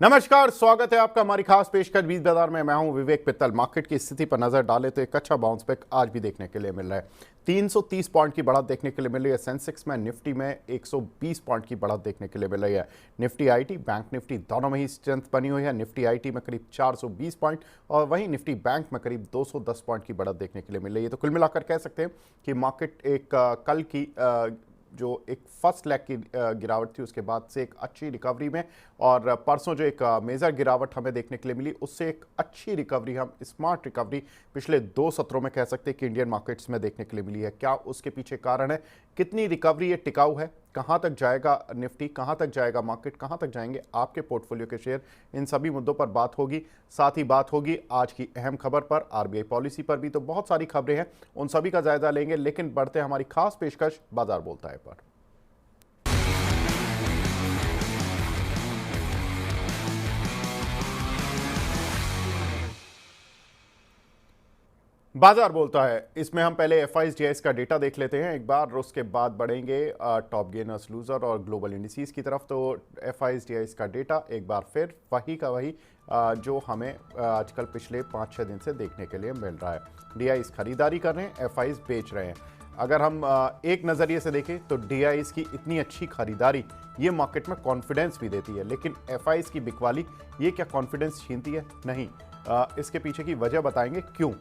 नमस्कार, स्वागत है आपका हमारी खास पेशकश बीज बाजार में। मैं हूं विवेक पित्तल। मार्केट की स्थिति पर नजर डालें तो एक अच्छा बाउंस बैक आज भी देखने के लिए मिल रहा है। 330 पॉइंट की बढ़त देखने के लिए मिल रही है। सेंसेक्स में, निफ्टी में 120 पॉइंट की बढ़त देखने के लिए मिल रही है। निफ्टी आईटी, बैंक निफ्टी दोनों में ही स्ट्रेंथ बनी हुई है। निफ्टी आईटी में करीब 420 पॉइंट और वहीं निफ्टी बैंक में करीब 210 पॉइंट की बढ़त देखने के लिए मिल रही है। तो कुल मिलाकर कह सकते हैं कि मार्केट एक कल की जो एक फर्स्ट लेग की गिरावट थी उसके बाद से एक अच्छी रिकवरी में, और परसों जो एक मेजर गिरावट हमें देखने के लिए मिली उससे एक अच्छी रिकवरी, हम स्मार्ट रिकवरी पिछले 2 सत्रों में कह सकते हैं कि इंडियन मार्केट्स में देखने के लिए मिली है। क्या उसके पीछे कारण है, कितनी रिकवरी ये टिकाऊ है, कहां तक जाएगा निफ्टी, कहां तक जाएगा मार्केट, कहां तक जाएंगे आपके पोर्टफोलियो के शेयर, इन सभी मुद्दों पर बात होगी। साथ ही बात होगी आज की अहम खबर पर, आरबीआई पॉलिसी पर भी। तो बहुत सारी खबरें हैं, उन सभी का जायजा लेंगे, लेकिन बढ़ते हैं हमारी खास पेशकश बाजार बोलता है पर। बाजार बोलता है, इसमें हम पहले एफआईएस का डेटा देख लेते हैं एक बार, उसके बाद बढ़ेंगे टॉप गेनर्स लूजर और ग्लोबल इंडिसेस की तरफ। तो एफआईएस का डेटा एक बार फिर वही का वही जो हमें आजकल पिछले 5-6 दिन से देखने के लिए मिल रहा है। डीआईएस खरीदारी कर रहे हैं, एफआईएस बेच रहे हैं। अगर हम एक नज़रिए से देखें तो डीआईएस की इतनी अच्छी खरीदारी ये मार्केट में कॉन्फिडेंस भी देती है, लेकिन एफआईएस की बिकवाली ये क्या कॉन्फिडेंस छीनती है? नहीं। इसके पीछे की वजह बताएंगे क्यों।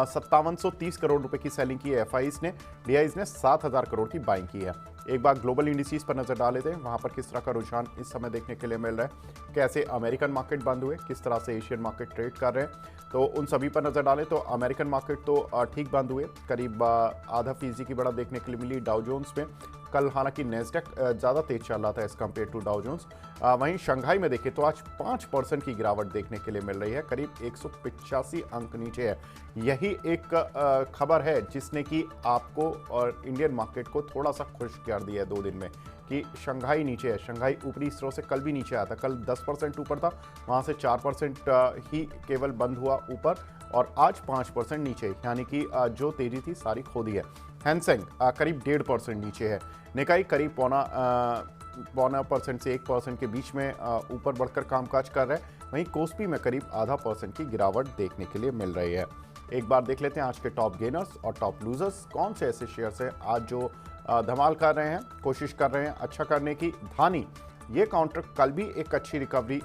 5730 करोड़ रुपए की सेलिंग की है एफआईएस ने, डीआईएस ने 7000 करोड़ की बाइंग की है। एक बार ग्लोबल इंडिसेस पर नजर डाल लेते हैं, वहां पर किस तरह का रुझान इस समय देखने के लिए मिल रहा है, कैसे अमेरिकन मार्केट बंद हुए, किस तरह से एशियन मार्केट ट्रेड कर रहे हैं। तो उन सभी पर नजर डालें तो अमेरिकन मार्केट तो ठीक बंद हुए, करीब आधा फीसदी की बढ़त देखने के लिए मिली डाउ जोन्स में। कल हालांकि नेस्डेक ज़्यादा तेज चल रहा था as compared to Dow Jones. वहीं शंघाई में देखें तो आज 5% की गिरावट देखने के लिए मिल रही है, करीब 185 अंक नीचे है। यही एक खबर है जिसने कि आपको और इंडियन मार्केट को थोड़ा सा खुश कर दिया है 2 दिन में, कि शंघाई नीचे है। शंघाई ऊपरी स्तरों से कल भी नीचे आया था, कल 10% ऊपर था, वहाँ से 4% ही केवल बंद हुआ ऊपर, और आज 5% नीचे, यानी कि जो तेजी थी सारी खो दी है। हैंसेंग करीब 1.5% नीचे है। निकाई करीब पौना परसेंट से 1% के बीच में ऊपर बढ़कर कामकाज कर रहे हैं। वहीं कोस्पी में करीब आधा % की गिरावट देखने के लिए मिल रही है। एक बार देख लेते हैं आज के टॉप गेनर्स और टॉप लूजर्स, कौन से ऐसे शेयर्स हैं आज जो धमाल कर रहे हैं, कोशिश कर रहे हैं अच्छा करने की। धानी, ये काउंटर कल भी एक अच्छी रिकवरी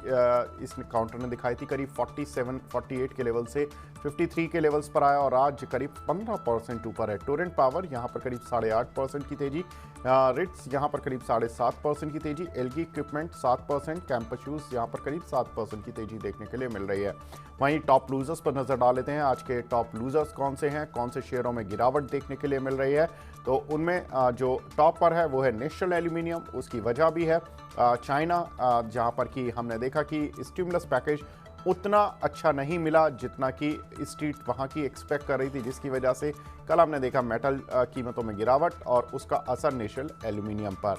इस काउंटर ने दिखाई थी, करीब 47-48 के लेवल से 53 के लेवल्स पर आया और आज करीब 15% ऊपर है। टोरेंट पावर यहाँ पर करीब 8.5% की तेजी, रिट्स यहाँ पर करीब 7.5% की तेजी, एलजी इक्विपमेंट 7%, कैंपस शूज यहाँ पर करीब 7% की तेजी देखने के लिए मिल रही है। वहीं टॉप लूजर्स पर नजर डाल लेते हैं, आज के टॉप लूजर्स कौन से हैं, कौन से शेयरों में गिरावट देखने के लिए मिल रही है। तो उनमें जो टॉप पर है वो है नेशनल एल्यूमिनियम। उसकी वजह भी है चाइना, जहां पर कि हमने देखा कि स्टिमुलस पैकेज उतना अच्छा नहीं मिला जितना कि स्ट्रीट वहां की एक्सपेक्ट कर रही थी, जिसकी वजह से कल हमने देखा मेटल कीमतों में गिरावट और उसका असर नेशनल एल्यूमिनियम पर।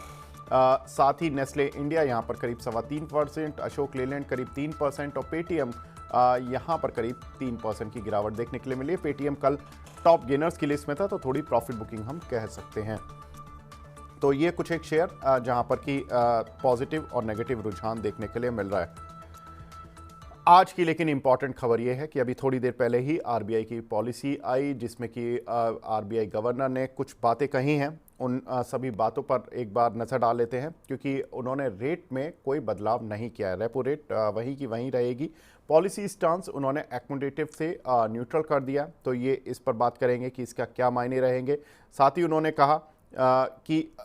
साथ ही नेस्ले इंडिया यहाँ पर करीब 3.25%, अशोक लेलैंड करीब 3% और पेटीएम यहाँ पर करीब 3% की गिरावट देखने के लिए मिली। पेटीएम कल टॉप गेनर्स की लिस्ट में था, तो थोड़ी प्रॉफिट बुकिंग हम कह सकते हैं। तो ये कुछ एक शेयर जहां पर कि पॉजिटिव और नेगेटिव रुझान देखने के लिए मिल रहा है आज की। लेकिन इंपॉर्टेंट खबर यह है कि अभी थोड़ी देर पहले ही आरबीआई की पॉलिसी आई, जिसमें कि आरबीआई गवर्नर ने कुछ बातें कही हैं। उन सभी बातों पर एक बार नज़र डाल लेते हैं, क्योंकि उन्होंने रेट में कोई बदलाव नहीं किया है। रेपो रेट वहीं की वहीं रहेगी। पॉलिसी स्टांस उन्होंने एकोमोडेटिव से न्यूट्रल कर दिया, तो ये इस पर बात करेंगे कि इसका क्या मायने रहेंगे। साथ ही उन्होंने कहा कि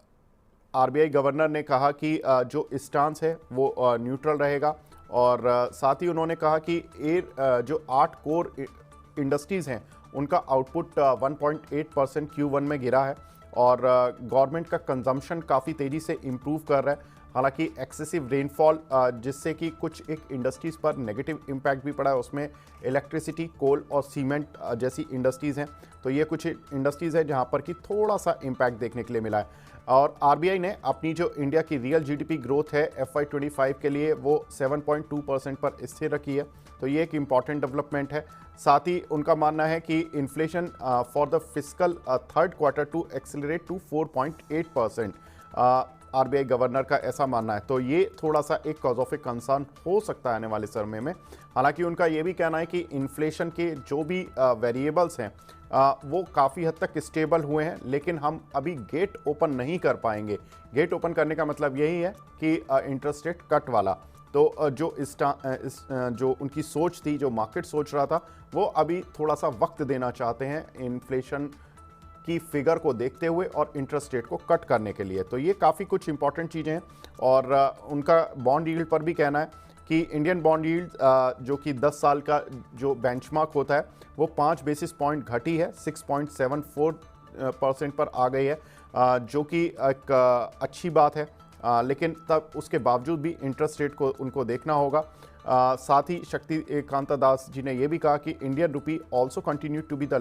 आरबीआई गवर्नर ने कहा कि जो स्टांस है वो न्यूट्रल रहेगा, और साथ ही उन्होंने कहा कि जो 8 कोर इंडस्ट्रीज़ हैं उनका आउटपुट 1.8% Q1 में गिरा है, और गवर्नमेंट का कंजम्पशन काफ़ी तेज़ी से इम्प्रूव कर रहा है। हालांकि एक्सेसिव रेनफॉल जिससे कि कुछ एक इंडस्ट्रीज़ पर नेगेटिव इम्पैक्ट भी पड़ा है, उसमें इलेक्ट्रिसिटी, कोल और सीमेंट जैसी इंडस्ट्रीज़ हैं। तो ये कुछ इंडस्ट्रीज़ हैं जहां पर कि थोड़ा सा इम्पैक्ट देखने के लिए मिला है। और आरबीआई ने अपनी जो इंडिया की रियल जीडीपी ग्रोथ है FY25 के लिए वो 7.2% पर स्थिर रखी है, तो ये एक इम्पॉर्टेंट डेवलपमेंट है। साथ ही उनका मानना है कि inflation for the fiscal third quarter to accelerate to 4.8%। RBI governor का ऐसा मानना है, तो ये थोड़ा सा एक कॉज ऑफ ए कंसर्न हो सकता है आने वाले समय में। हालांकि उनका ये भी कहना है कि इन्फ्लेशन के जो भी वेरिएबल्स हैं वो काफ़ी हद तक स्टेबल हुए हैं, लेकिन हम अभी गेट ओपन नहीं कर पाएंगे। गेट ओपन करने का मतलब यही है कि इंटरेस्ट रेट कट वाला। तो जो उनकी सोच थी, जो मार्केट सोच रहा था, वो अभी थोड़ा सा वक्त देना चाहते हैं इन्फ्लेशन की फिगर को देखते हुए और इंटरेस्ट रेट को कट करने के लिए। तो ये काफ़ी कुछ इंपॉर्टेंट चीज़ें हैं। और उनका बॉन्ड यील्ड पर भी कहना है कि इंडियन बॉन्ड यील्ड जो कि 10 साल का जो बेंचमार्क होता है वो 5 बेसिस पॉइंट घटी है, 6.74% पर आ गई है, जो कि एक अच्छी बात है। लेकिन तब उसके बावजूद भी इंटरेस्ट रेट को उनको देखना होगा। साथ ही शक्ति कांता दास जी ने यह भी कहा कि Indian rupee also continue to be the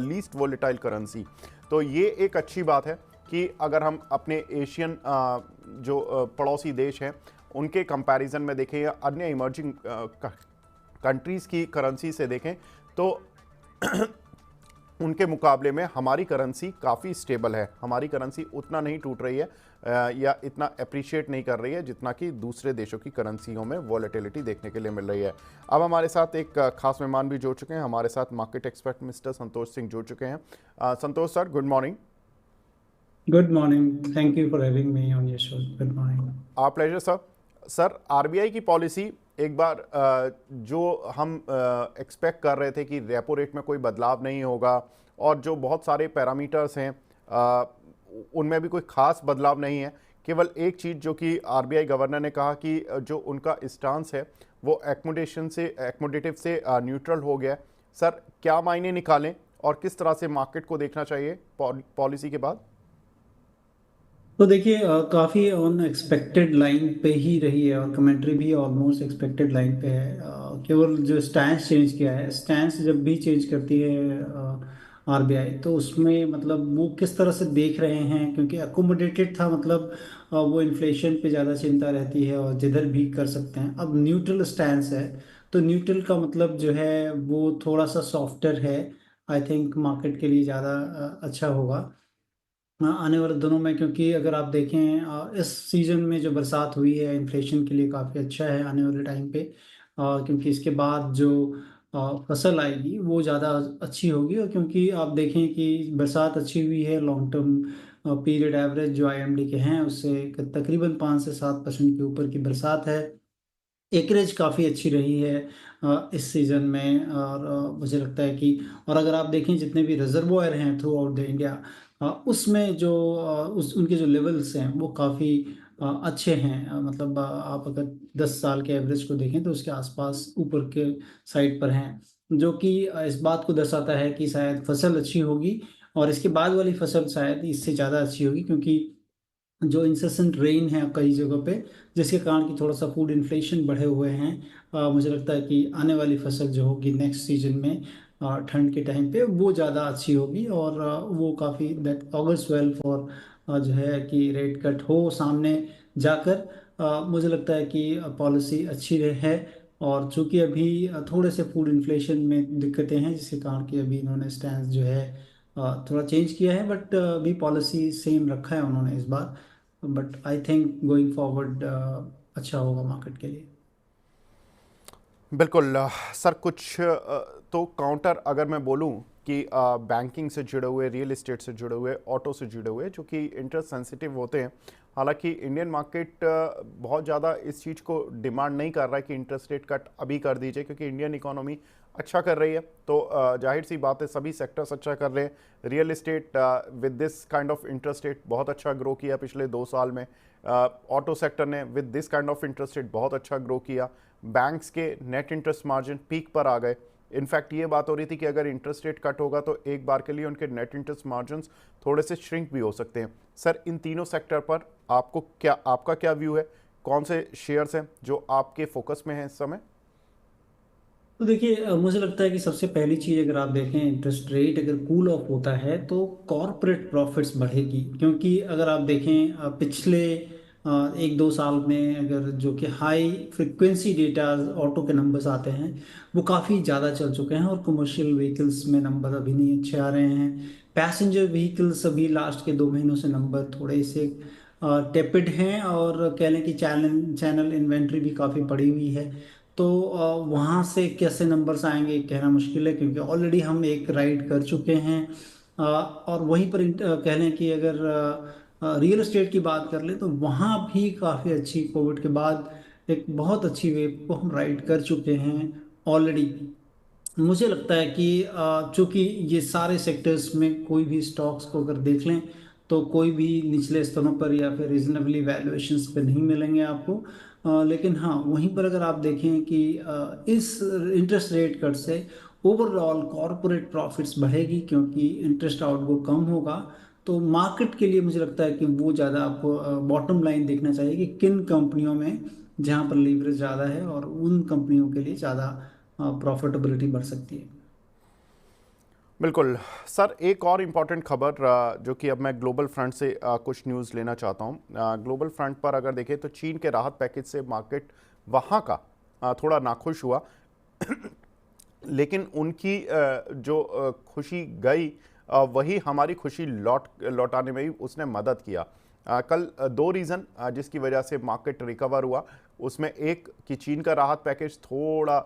least volatile currency. तो ये एक अच्छी बात है कि अगर हम अपने एशियन जो पड़ोसी देश हैं उनके कंपैरिजन में देखें या अन्य इमर्जिंग कंट्रीज़ की करेंसी से देखें तो उनके मुकाबले में हमारी करेंसी काफ़ी स्टेबल है। हमारी करेंसी उतना नहीं टूट रही है या इतना अप्रिशिएट नहीं कर रही है जितना कि दूसरे देशों की करेंसियों में वॉलेटिलिटी देखने के लिए मिल रही है। अब हमारे साथ एक खास मेहमान भी जुड़ चुके हैं। हमारे साथ market expert mister Santosh Singh जुड़ चुके हैं। Santosh sir, good morning. Good morning. Thank you for having me on your show. Good morning. आप प्लेजर सर। सर, आरबीआई की पॉलिसी एक बार जो हम एक्सपेक्ट कर रहे थे कि रेपो रेट में कोई बदलाव नहीं होगा और जो बहुत सारे पैरामीटर्स हैं उनमें भी कोई खास बदलाव नहीं है। केवल एक चीज़ जो कि आरबीआई गवर्नर ने कहा कि जो उनका स्टांस है वो एक्मोडेटिव से न्यूट्रल हो गया है। सर, क्या मायने निकालें और किस तरह से मार्केट को देखना चाहिए पॉलिसी के बाद? तो देखिए काफ़ी ऑन एक्सपेक्टेड लाइन पे ही रही है और कमेंट्री भी ऑलमोस्ट एक्सपेक्टेड लाइन पे है। केवल जो स्टैंस चेंज किया है, स्टैंस जब भी चेंज करती है आरबीआई, तो उसमें मतलब वो किस तरह से देख रहे हैं, क्योंकि अकोमोडेटेड था, मतलब वो इन्फ्लेशन पे ज़्यादा चिंता रहती है और जिधर भी कर सकते हैं। अब न्यूट्रल स्टैंस है, तो न्यूट्रल का मतलब जो है वो थोड़ा सा सॉफ्टर है। आई थिंक मार्केट के लिए ज़्यादा अच्छा होगा आने वाले दिनों में, क्योंकि अगर आप देखें इस सीज़न में जो बरसात हुई है इन्फ्लेशन के लिए काफ़ी अच्छा है आने वाले टाइम पे। क्योंकि इसके बाद जो फसल आएगी वो ज़्यादा अच्छी होगी, और क्योंकि आप देखें कि बरसात अच्छी हुई है, लॉन्ग टर्म पीरियड एवरेज जो आईएमडी के हैं उससे तकरीबन 5 से 7% के ऊपर की बरसात है। एकरेज काफ़ी अच्छी रही है इस सीज़न में, और मुझे लगता है कि, और अगर आप देखें जितने भी रिजर्वोयर हैं थ्रू आउट द इंडिया, उसमें जो उस उनके जो लेवल्स हैं वो काफ़ी अच्छे हैं। मतलब आप अगर 10 साल के एवरेज को देखें तो उसके आसपास ऊपर के साइड पर हैं, जो कि इस बात को दर्शाता है कि शायद फसल अच्छी होगी और इसके बाद वाली फसल शायद इससे ज़्यादा अच्छी होगी, क्योंकि जो इंसेसेंट रेन है कई जगह पे, जिसके कारण कि थोड़ा सा फूड इन्फ्लेशन बढ़े हुए हैं। मुझे लगता है कि आने वाली फसल जो होगी नेक्स्ट सीजन में ठंड के टाइम पे वो ज़्यादा अच्छी होगी, और वो काफ़ी दैट ऑगर्स वेल फॉर जो है कि रेट कट हो सामने जाकर। मुझे लगता है कि पॉलिसी अच्छी रहे है। और चूंकि अभी थोड़े से फूड इन्फ्लेशन में दिक्कतें हैं, जिसके कारण कि अभी इन्होंने स्टैंड जो है थोड़ा चेंज किया है, बट अभी पॉलिसी सेम रखा है उन्होंने इस बार। But I think going forward अच्छा होगा मार्केट के लिए। बिल्कुल। सर, कुछ तो काउंटर अगर मैं बोलूं कि बैंकिंग से जुड़े हुए, रियल एस्टेट से जुड़े हुए, ऑटो से जुड़े हुए, जो कि इंटरेस्ट सेंसिटिव होते हैं। हालांकि इंडियन मार्केट बहुत ज़्यादा इस चीज़ को डिमांड नहीं कर रहा है कि इंटरेस्ट रेट कट अभी कर दीजिए, क्योंकि इंडियन इकोनॉमी अच्छा कर रही है। तो जाहिर सी बात है सभी सेक्टर्स अच्छा कर रहे हैं। Real estate with this kind of interest rate बहुत अच्छा ग्रो किया पिछले 2 साल में। ऑटो सेक्टर ने with this kind of interest rate बहुत अच्छा ग्रो किया। बैंक्स के नेट इंटरेस्ट मार्जिन पीक पर आ गए। इनफैक्ट ये बात हो रही थी कि अगर इंटरेस्ट रेट कट होगा तो एक बार के लिए उनके नेट इंटरेस्ट मार्जिन थोड़े से श्रिंक भी हो सकते हैं। सर, इन तीनों सेक्टर पर आपका क्या व्यू है? कौन से शेयर्स हैं जो आपके फोकस में हैं इस समय? तो देखिए मुझे लगता है कि सबसे पहली चीज़, अगर आप देखें इंटरेस्ट रेट अगर कूल ऑफ होता है तो कॉरपोरेट प्रॉफिट्स बढ़ेगी, क्योंकि अगर आप देखें पिछले 1-2 साल में अगर जो कि हाई फ्रिक्वेंसी डेटा ऑटो के नंबर्स आते हैं वो काफ़ी ज़्यादा चल चुके हैं, और कमर्शियल व्हीकल्स में नंबर अभी नहीं अच्छे आ रहे हैं। पैसेंजर व्हीकल्स अभी लास्ट के 2 महीनों से नंबर थोड़े से टेपिड हैं, और कह लें कि चैनल चैनल इन्वेंट्री भी काफ़ी पड़ी हुई है। तो वहाँ से कैसे नंबर्स आएंगे कहना मुश्किल है, क्योंकि ऑलरेडी हम एक राइड कर चुके हैं। और वहीं पर कह लें कि अगर रियल एस्टेट की बात कर लें तो वहाँ भी काफ़ी अच्छी, कोविड के बाद एक बहुत अच्छी वेव को हम राइड कर चुके हैं ऑलरेडी। मुझे लगता है कि चूंकि ये सारे सेक्टर्स में कोई भी स्टॉक्स को अगर देख लें तो कोई भी निचले स्तरों पर या फिर रीजनेबली वैल्यूएशंस पे नहीं मिलेंगे आपको। लेकिन हाँ, वहीं पर अगर आप देखें कि इस इंटरेस्ट रेट कट से ओवरऑल कॉरपोरेट प्रॉफिट्स बढ़ेगी, क्योंकि इंटरेस्ट आउटगो कम होगा। तो मार्केट के लिए मुझे लगता है कि वो ज़्यादा आपको बॉटम लाइन देखना चाहिए कि किन कंपनियों में जहाँ पर लीवरेज ज़्यादा है, और उन कंपनियों के लिए ज़्यादा प्रॉफिटेबिलिटी बढ़ सकती है। बिल्कुल सर, एक और इम्पॉर्टेंट खबर जो कि अब मैं ग्लोबल फ्रंट से कुछ न्यूज़ लेना चाहता हूँ। ग्लोबल फ्रंट पर अगर देखें तो चीन के राहत पैकेज से मार्केट वहाँ का थोड़ा नाखुश हुआ, लेकिन उनकी जो खुशी गई, वही हमारी खुशी लौटाने में भी उसने मदद किया। कल दो रीज़न जिसकी वजह से मार्केट रिकवर हुआ, उसमें एक कि चीन का राहत पैकेज थोड़ा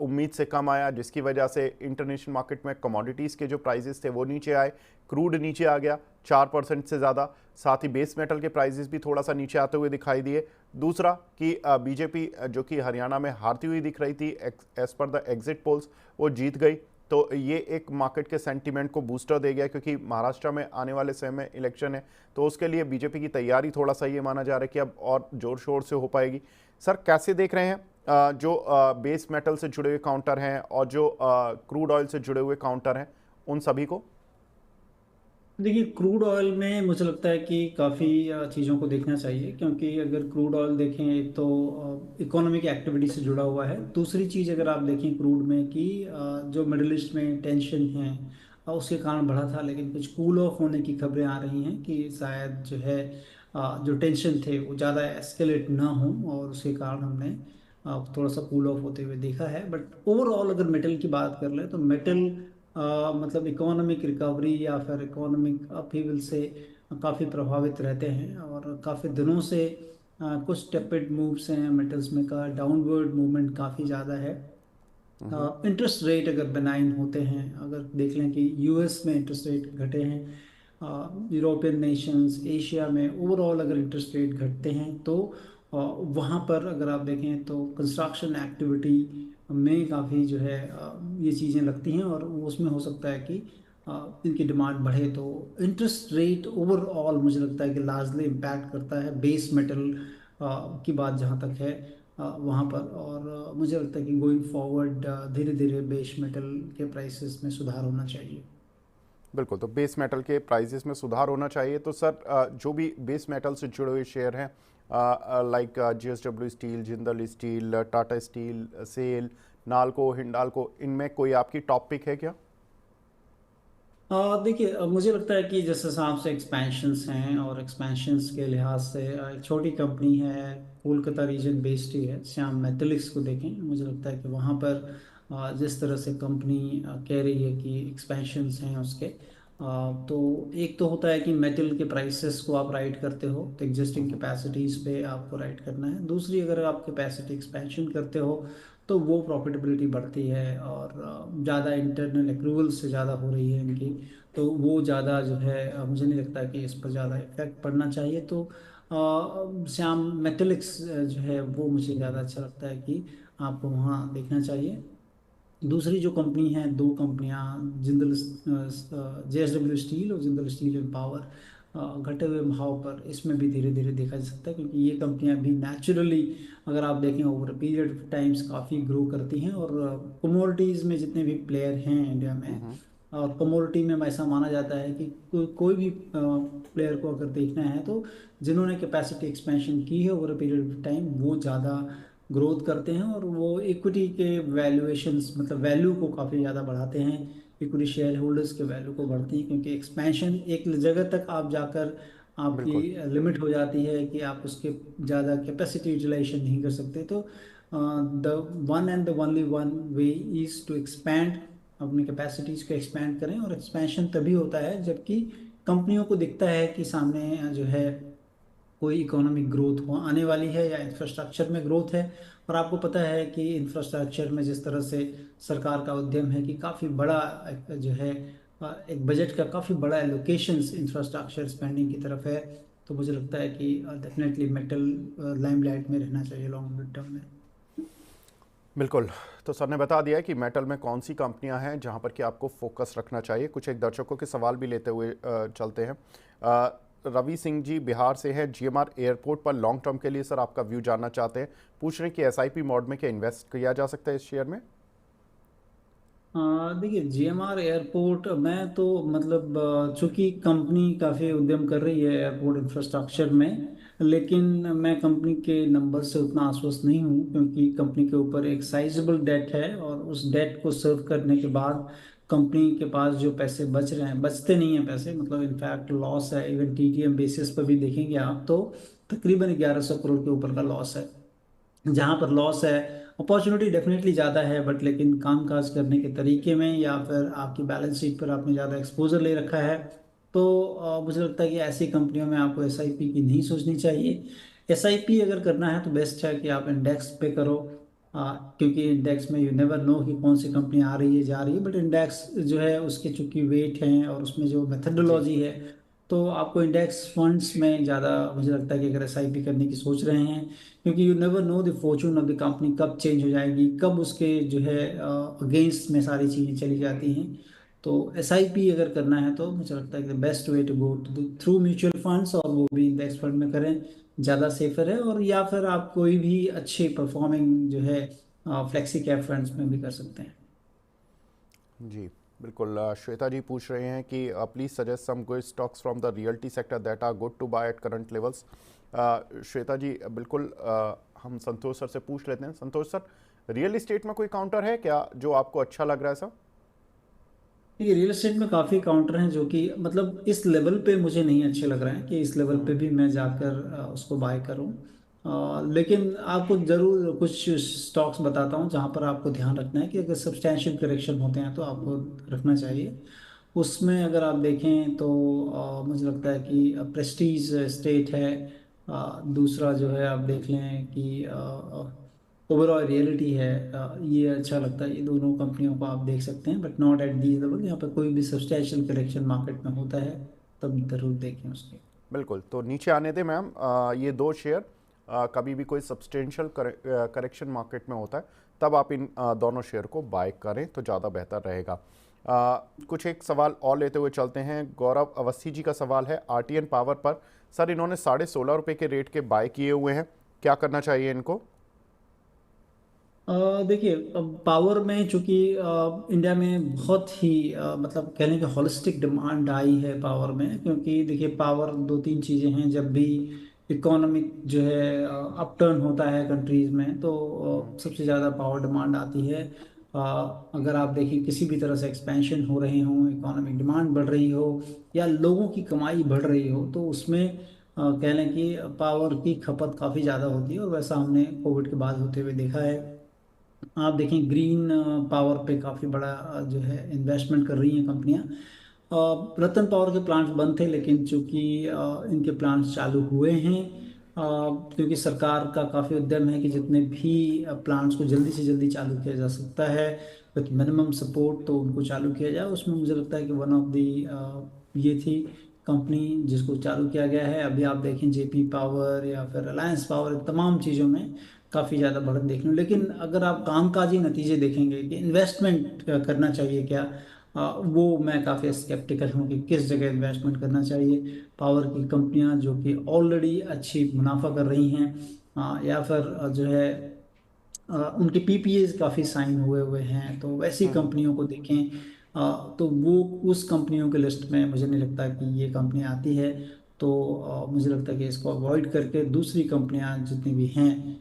उम्मीद से कम आया, जिसकी वजह से इंटरनेशनल मार्केट में कमोडिटीज़ के जो प्राइसेस थे वो नीचे आए। क्रूड नीचे आ गया 4% से ज़्यादा, साथ ही बेस मेटल के प्राइसेस भी थोड़ा सा नीचे आते हुए दिखाई दिए। दूसरा कि बीजेपी जो कि हरियाणा में हारती हुई दिख रही थी, as per the exit polls वो जीत गई, तो ये एक मार्केट के सेंटीमेंट को बूस्टर दे गया, क्योंकि महाराष्ट्र में आने वाले समय में इलेक्शन है, तो उसके लिए बीजेपी की तैयारी थोड़ा सा ये माना जा रहा है कि अब और जोर शोर से हो पाएगी। सर कैसे देख रहे हैं जो बेस मेटल से जुड़े हुए काउंटर हैं और जो क्रूड ऑयल से जुड़े हुए काउंटर हैं, उन सभी को? देखिए, क्रूड ऑयल में मुझे लगता है कि काफ़ी चीज़ों को देखना चाहिए, क्योंकि अगर क्रूड ऑयल देखें, एक तो इकोनॉमिक एक्टिविटी से जुड़ा हुआ है। दूसरी चीज़ अगर आप देखें क्रूड में कि जो मिडिल ईस्ट में टेंशन है उसके कारण बढ़ा था, लेकिन कुछ कूल ऑफ होने की खबरें आ रही हैं कि शायद जो है जो टेंशन थे वो ज़्यादा एस्केलेट ना हो, और उसके कारण हमने थोड़ा सा कूल ऑफ होते हुए देखा है। बट ओवरऑल अगर मेटल की बात कर ले तो मेटल मतलब इकोनॉमिक रिकवरी या फिर इकोनॉमिक अपहीवल से काफ़ी प्रभावित रहते हैं, और काफ़ी दिनों से कुछ टेपिड मूव्स हैं मेटल्स में का, डाउनवर्ड मूवमेंट काफ़ी ज़्यादा है। इंटरेस्ट रेट अगर बेनाइन होते हैं, अगर देख लें कि यूएस में इंटरेस्ट रेट घटे हैं, यूरोपियन नेशंस, एशिया में ओवरऑल अगर इंटरेस्ट रेट घटते हैं तो वहाँ पर अगर आप देखें तो कंस्ट्रक्शन एक्टिविटी में काफ़ी जो है ये चीज़ें लगती हैं, और उसमें हो सकता है कि इनकी डिमांड बढ़े। तो इंटरेस्ट रेट ओवरऑल मुझे लगता है कि लार्जली इम्पैक्ट करता है बेस मेटल की बात जहाँ तक है वहाँ पर। और मुझे लगता है कि गोइंग फॉरवर्ड धीरे धीरे बेस मेटल के प्राइसेस में सुधार होना चाहिए। बिल्कुल, तो बेस मेटल के प्राइसेस में सुधार होना चाहिए। तो सर जो भी बेस मेटल से जुड़े हुए शेयर हैं, like JSW steel, Jindal steel, Tata steel, SAIL, NALCO, Hindalco, इनमें कोई आपकी टॉप पिक है क्या? देखिए, मुझे लगता है कि जिस हिसाब से एक्सपेंशंस हैं, और एक्सपेंशंस के लिहाज से एक छोटी कंपनी है, कोलकाता रीजन बेस्ड ही है, श्याम मेटलिक्स को देखें, मुझे लगता है कि वहाँ पर जिस तरह से कंपनी कह रही है कि एक्सपेंशंस हैं उसके, तो एक तो होता है कि मेटल के प्राइसेस को आप राइट करते हो तो एग्जिस्टिंग कैपेसिटीज़ पे आपको राइट करना है। दूसरी, अगर आप कैपेसिटी एक्सपेंशन करते हो तो वो प्रॉफिटेबिलिटी बढ़ती है, और ज़्यादा इंटरनल अप्रूवल से ज़्यादा हो रही है इनकी, तो वो ज़्यादा जो है मुझे नहीं लगता कि इस पर ज़्यादा इफेक्ट पड़ना चाहिए। तो श्याम मेटेलिक्स जो है वो मुझे ज़्यादा अच्छा लगता है कि आपको वहाँ देखना चाहिए। दूसरी जो कंपनी है, दो कंपनियां, जिंदल जेएसडब्ल्यू स्टील और जिंदल स्टील एंड पावर, घटे हुए भाव पर इसमें भी धीरे धीरे देखा जा सकता है, क्योंकि ये कंपनियां भी नेचुरली अगर आप देखें ओवर पीरियड ऑफ टाइम्स काफ़ी ग्रो करती हैं। और कमोडिटीज़ में जितने भी प्लेयर हैं इंडिया में, और कमोडिटी में ऐसा माना जाता है कि कोई भी प्लेयर को अगर देखना है तो जिन्होंने कैपेसिटी एक्सपेंशन की है ओवर पीरियड ऑफ टाइम वो ज़्यादा ग्रोथ करते हैं, और वो इक्विटी के वैल्यूएशंस मतलब वैल्यू को काफ़ी ज़्यादा बढ़ाते हैं, इक्विटी शेयर होल्डर्स के वैल्यू को बढ़ती है, क्योंकि एक्सपेंशन एक जगह तक आप जाकर आपकी बिल्कुल। लिमिट हो जाती है कि आप उसके ज़्यादा कैपेसिटी यूटिलाइजेशन नहीं कर सकते। तो the one and the only one way is to expand, अपनी कैपेसिटीज़ को एक्सपैंड करें। और एक्सपेंशन तभी होता है जबकि कंपनियों को दिखता है कि सामने जो है कोई इकोनॉमिक ग्रोथ हो आने वाली है या इंफ्रास्ट्रक्चर में ग्रोथ है। और आपको पता है कि इंफ्रास्ट्रक्चर में जिस तरह से सरकार का उद्यम है कि काफ़ी बड़ा जो है एक बजट का काफ़ी बड़ा एलोकेशंस इंफ्रास्ट्रक्चर स्पेंडिंग की तरफ है। तो मुझे लगता है कि डेफिनेटली मेटल लाइमलाइट में रहना चाहिए लॉन्ग टर्म में। बिल्कुल। तो सर ने बता दिया है कि मेटल में कौन सी कंपनियां हैं जहां पर कि आपको फोकस रखना चाहिए। कुछ एक दर्शकों के सवाल भी लेते हुए चलते हैं। रवि सिंह जी बिहार से हैं, जीएमआर एयरपोर्ट पर लॉन्ग टर्म के लिए सर आपका व्यू जानना चाहते हैं। पूछ रहे हैं कि एसआईपी मोड में क्या इन्वेस्ट किया जा सकता है इस शेयर में। देखिए जीएमआर एयरपोर्ट मैं तो मतलब चूंकि कंपनी काफ़ी उद्यम कर रही है एयरपोर्ट इंफ्रास्ट्रक्चर में, लेकिन मैं कंपनी के नंबर से उतना आश्वस्त नहीं हूँ क्योंकि कंपनी के ऊपर एक साइजेबल डेट है और उस डेट को सर्व करने के बाद कंपनी के पास जो पैसे बच रहे हैं, बचते नहीं हैं पैसे, मतलब इनफैक्ट लॉस है। इवन टीटीएम बेसिस पर भी देखेंगे आप तो तकरीबन 1100 करोड़ के ऊपर का लॉस है। जहाँ पर लॉस है, अपॉर्चुनिटी डेफिनेटली ज़्यादा है, बट लेकिन कामकाज करने के तरीके में या फिर आपकी बैलेंस शीट पर आपने ज़्यादा एक्सपोजर ले रखा है। तो मुझे लगता है कि ऐसी कंपनियों में आपको एसआईपी की नहीं सोचनी चाहिए। एसआईपी अगर करना है तो बेस्ट है कि आप इंडेक्स पे करो, क्योंकि इंडेक्स में यू नेवर नो कि कौन सी कंपनी आ रही है जा रही है, बट इंडेक्स जो है उसके चूंकि वेट हैं और उसमें जो जी। मेथडोलॉजी है, तो आपको इंडेक्स फंड्स में ज़्यादा मुझे लगता है कि अगर एसआईपी करने की सोच रहे हैं, क्योंकि you never know the Fortune of the company कब चेंज हो जाएगी, कब उसके जो है अगेंस्ट में सारी चीज़ें चली जाती हैं। तो एसआईपी अगर करना है तो मुझे लगता है कि the best way to go to through mutual funds, और वो भी इंडेक्स फंड में करें, ज़्यादा सेफर है। और या फिर आप कोई भी अच्छे परफॉर्मिंग जो है फ्लेक्सी कैप फंड्स में भी कर सकते हैं। जी बिल्कुल। श्वेता जी पूछ रहे हैं कि please suggest some good stocks from the realty sector that are good to buy at current levels. Shweta ji बिल्कुल, हम संतोष सर से पूछ लेते हैं। संतोष सर, रियल इस्टेट में कोई काउंटर है क्या जो आपको अच्छा लग रहा है सर? देखिए रियल एस्टेट में काफ़ी काउंटर हैं जो कि मतलब इस लेवल पे मुझे नहीं अच्छे लग रहे हैं कि इस लेवल पे भी मैं जाकर उसको बाय करूं। लेकिन आपको ज़रूर कुछ स्टॉक्स बताता हूं जहां पर आपको ध्यान रखना है कि अगर सब्सटैंशियल करेक्शन होते हैं तो आपको रखना चाहिए। उसमें अगर आप देखें तो मुझे लगता है कि प्रेस्टीज स्टेट है। दूसरा जो है आप देख लें कि ओवरऑल रियलिटी है। ये अच्छा लगता है। ये दोनों कंपनियों को आप देख सकते हैं, but not at the level. यहाँ पर कोई भी सब्सटैंशियल करेक्शन मार्केट में होता है तब जरूर देखें उसके। बिल्कुल। तो नीचे आने दें मैम, ये दो शेयर कभी भी कोई सब्सटेंशियल करेक्शन मार्केट में होता है तब आप इन दोनों शेयर को बाय करें तो ज़्यादा बेहतर रहेगा। कुछ एक सवाल और लेते हुए चलते हैं। गौरव अवस्थी जी का सवाल है आरटीएन पावर पर। सर इन्होंने ₹16.5 के रेट के बाय किए हुए हैं, क्या करना चाहिए इनको? देखिए अब पावर में चूंकि इंडिया में बहुत ही मतलब कहने की हॉलिस्टिक डिमांड आई है पावर में, क्योंकि देखिए पावर दो तीन चीज़ें हैं। जब भी इकोनॉमिक जो है अपटर्न होता है कंट्रीज में तो सबसे ज़्यादा पावर डिमांड आती है। अ, अगर आप देखिए किसी भी तरह से एक्सपेंशन हो रहे हों, इकोनॉमिक डिमांड बढ़ रही हो या लोगों की कमाई बढ़ रही हो, तो उसमें कह लें कि पावर की खपत काफ़ी ज़्यादा होती है। और वैसा हमने कोविड के बाद होते हुए देखा है। आप देखें ग्रीन पावर पे काफ़ी बड़ा जो है इन्वेस्टमेंट कर रही हैं कंपनियां। रतन पावर के प्लांट्स बंद थे, लेकिन चूंकि इनके प्लांट्स चालू हुए हैं, क्योंकि सरकार का काफ़ी उद्यम है कि जितने भी प्लांट्स को जल्दी से जल्दी चालू किया जा सकता है विथ मिनिमम सपोर्ट, तो उनको चालू किया जाए। उसमें मुझे लगता है कि वन ऑफ दी ये थी कंपनी जिसको चालू किया गया है। अभी आप देखें जेपी पावर या फिर अलायंस पावर, तमाम चीज़ों में काफ़ी ज़्यादा बढ़त देखने को। लेकिन अगर आप कामकाजी नतीजे देखेंगे कि इन्वेस्टमेंट करना चाहिए क्या, वो मैं काफ़ी स्केप्टिकल हूँ कि किस जगह इन्वेस्टमेंट करना चाहिए। पावर की कंपनियां जो कि ऑलरेडी अच्छी मुनाफा कर रही हैं, या फिर जो है उनके पीपीए काफ़ी साइन हुए हुए हैं, तो वैसी कंपनियों को देखें। तो वो उस कंपनियों के लिस्ट में मुझे नहीं लगता कि ये कंपनी आती है। तो मुझे लगता है कि इसको अवॉइड करके दूसरी कंपनियां जितनी भी हैं,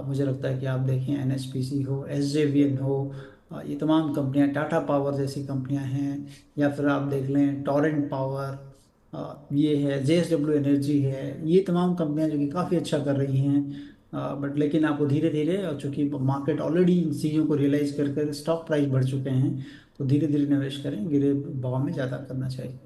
मुझे लगता है कि आप देखें एनएचपीसी हो, एसजेवीएन हो, ये तमाम कंपनियां, टाटा पावर जैसी कंपनियां हैं, या फिर आप देख लें टोरेंट पावर, ये है जेएसडब्ल्यू एनर्जी है। ये तमाम कंपनियां जो कि काफ़ी अच्छा कर रही हैं। बट लेकिन आपको धीरे धीरे, और चूंकि मार्केट ऑलरेडी इन चीज़ों को रियलाइज कर स्टॉक प्राइस बढ़ चुके हैं, तो धीरे धीरे निवेश करें, गिरे भाव में ज़्यादा करना चाहिए।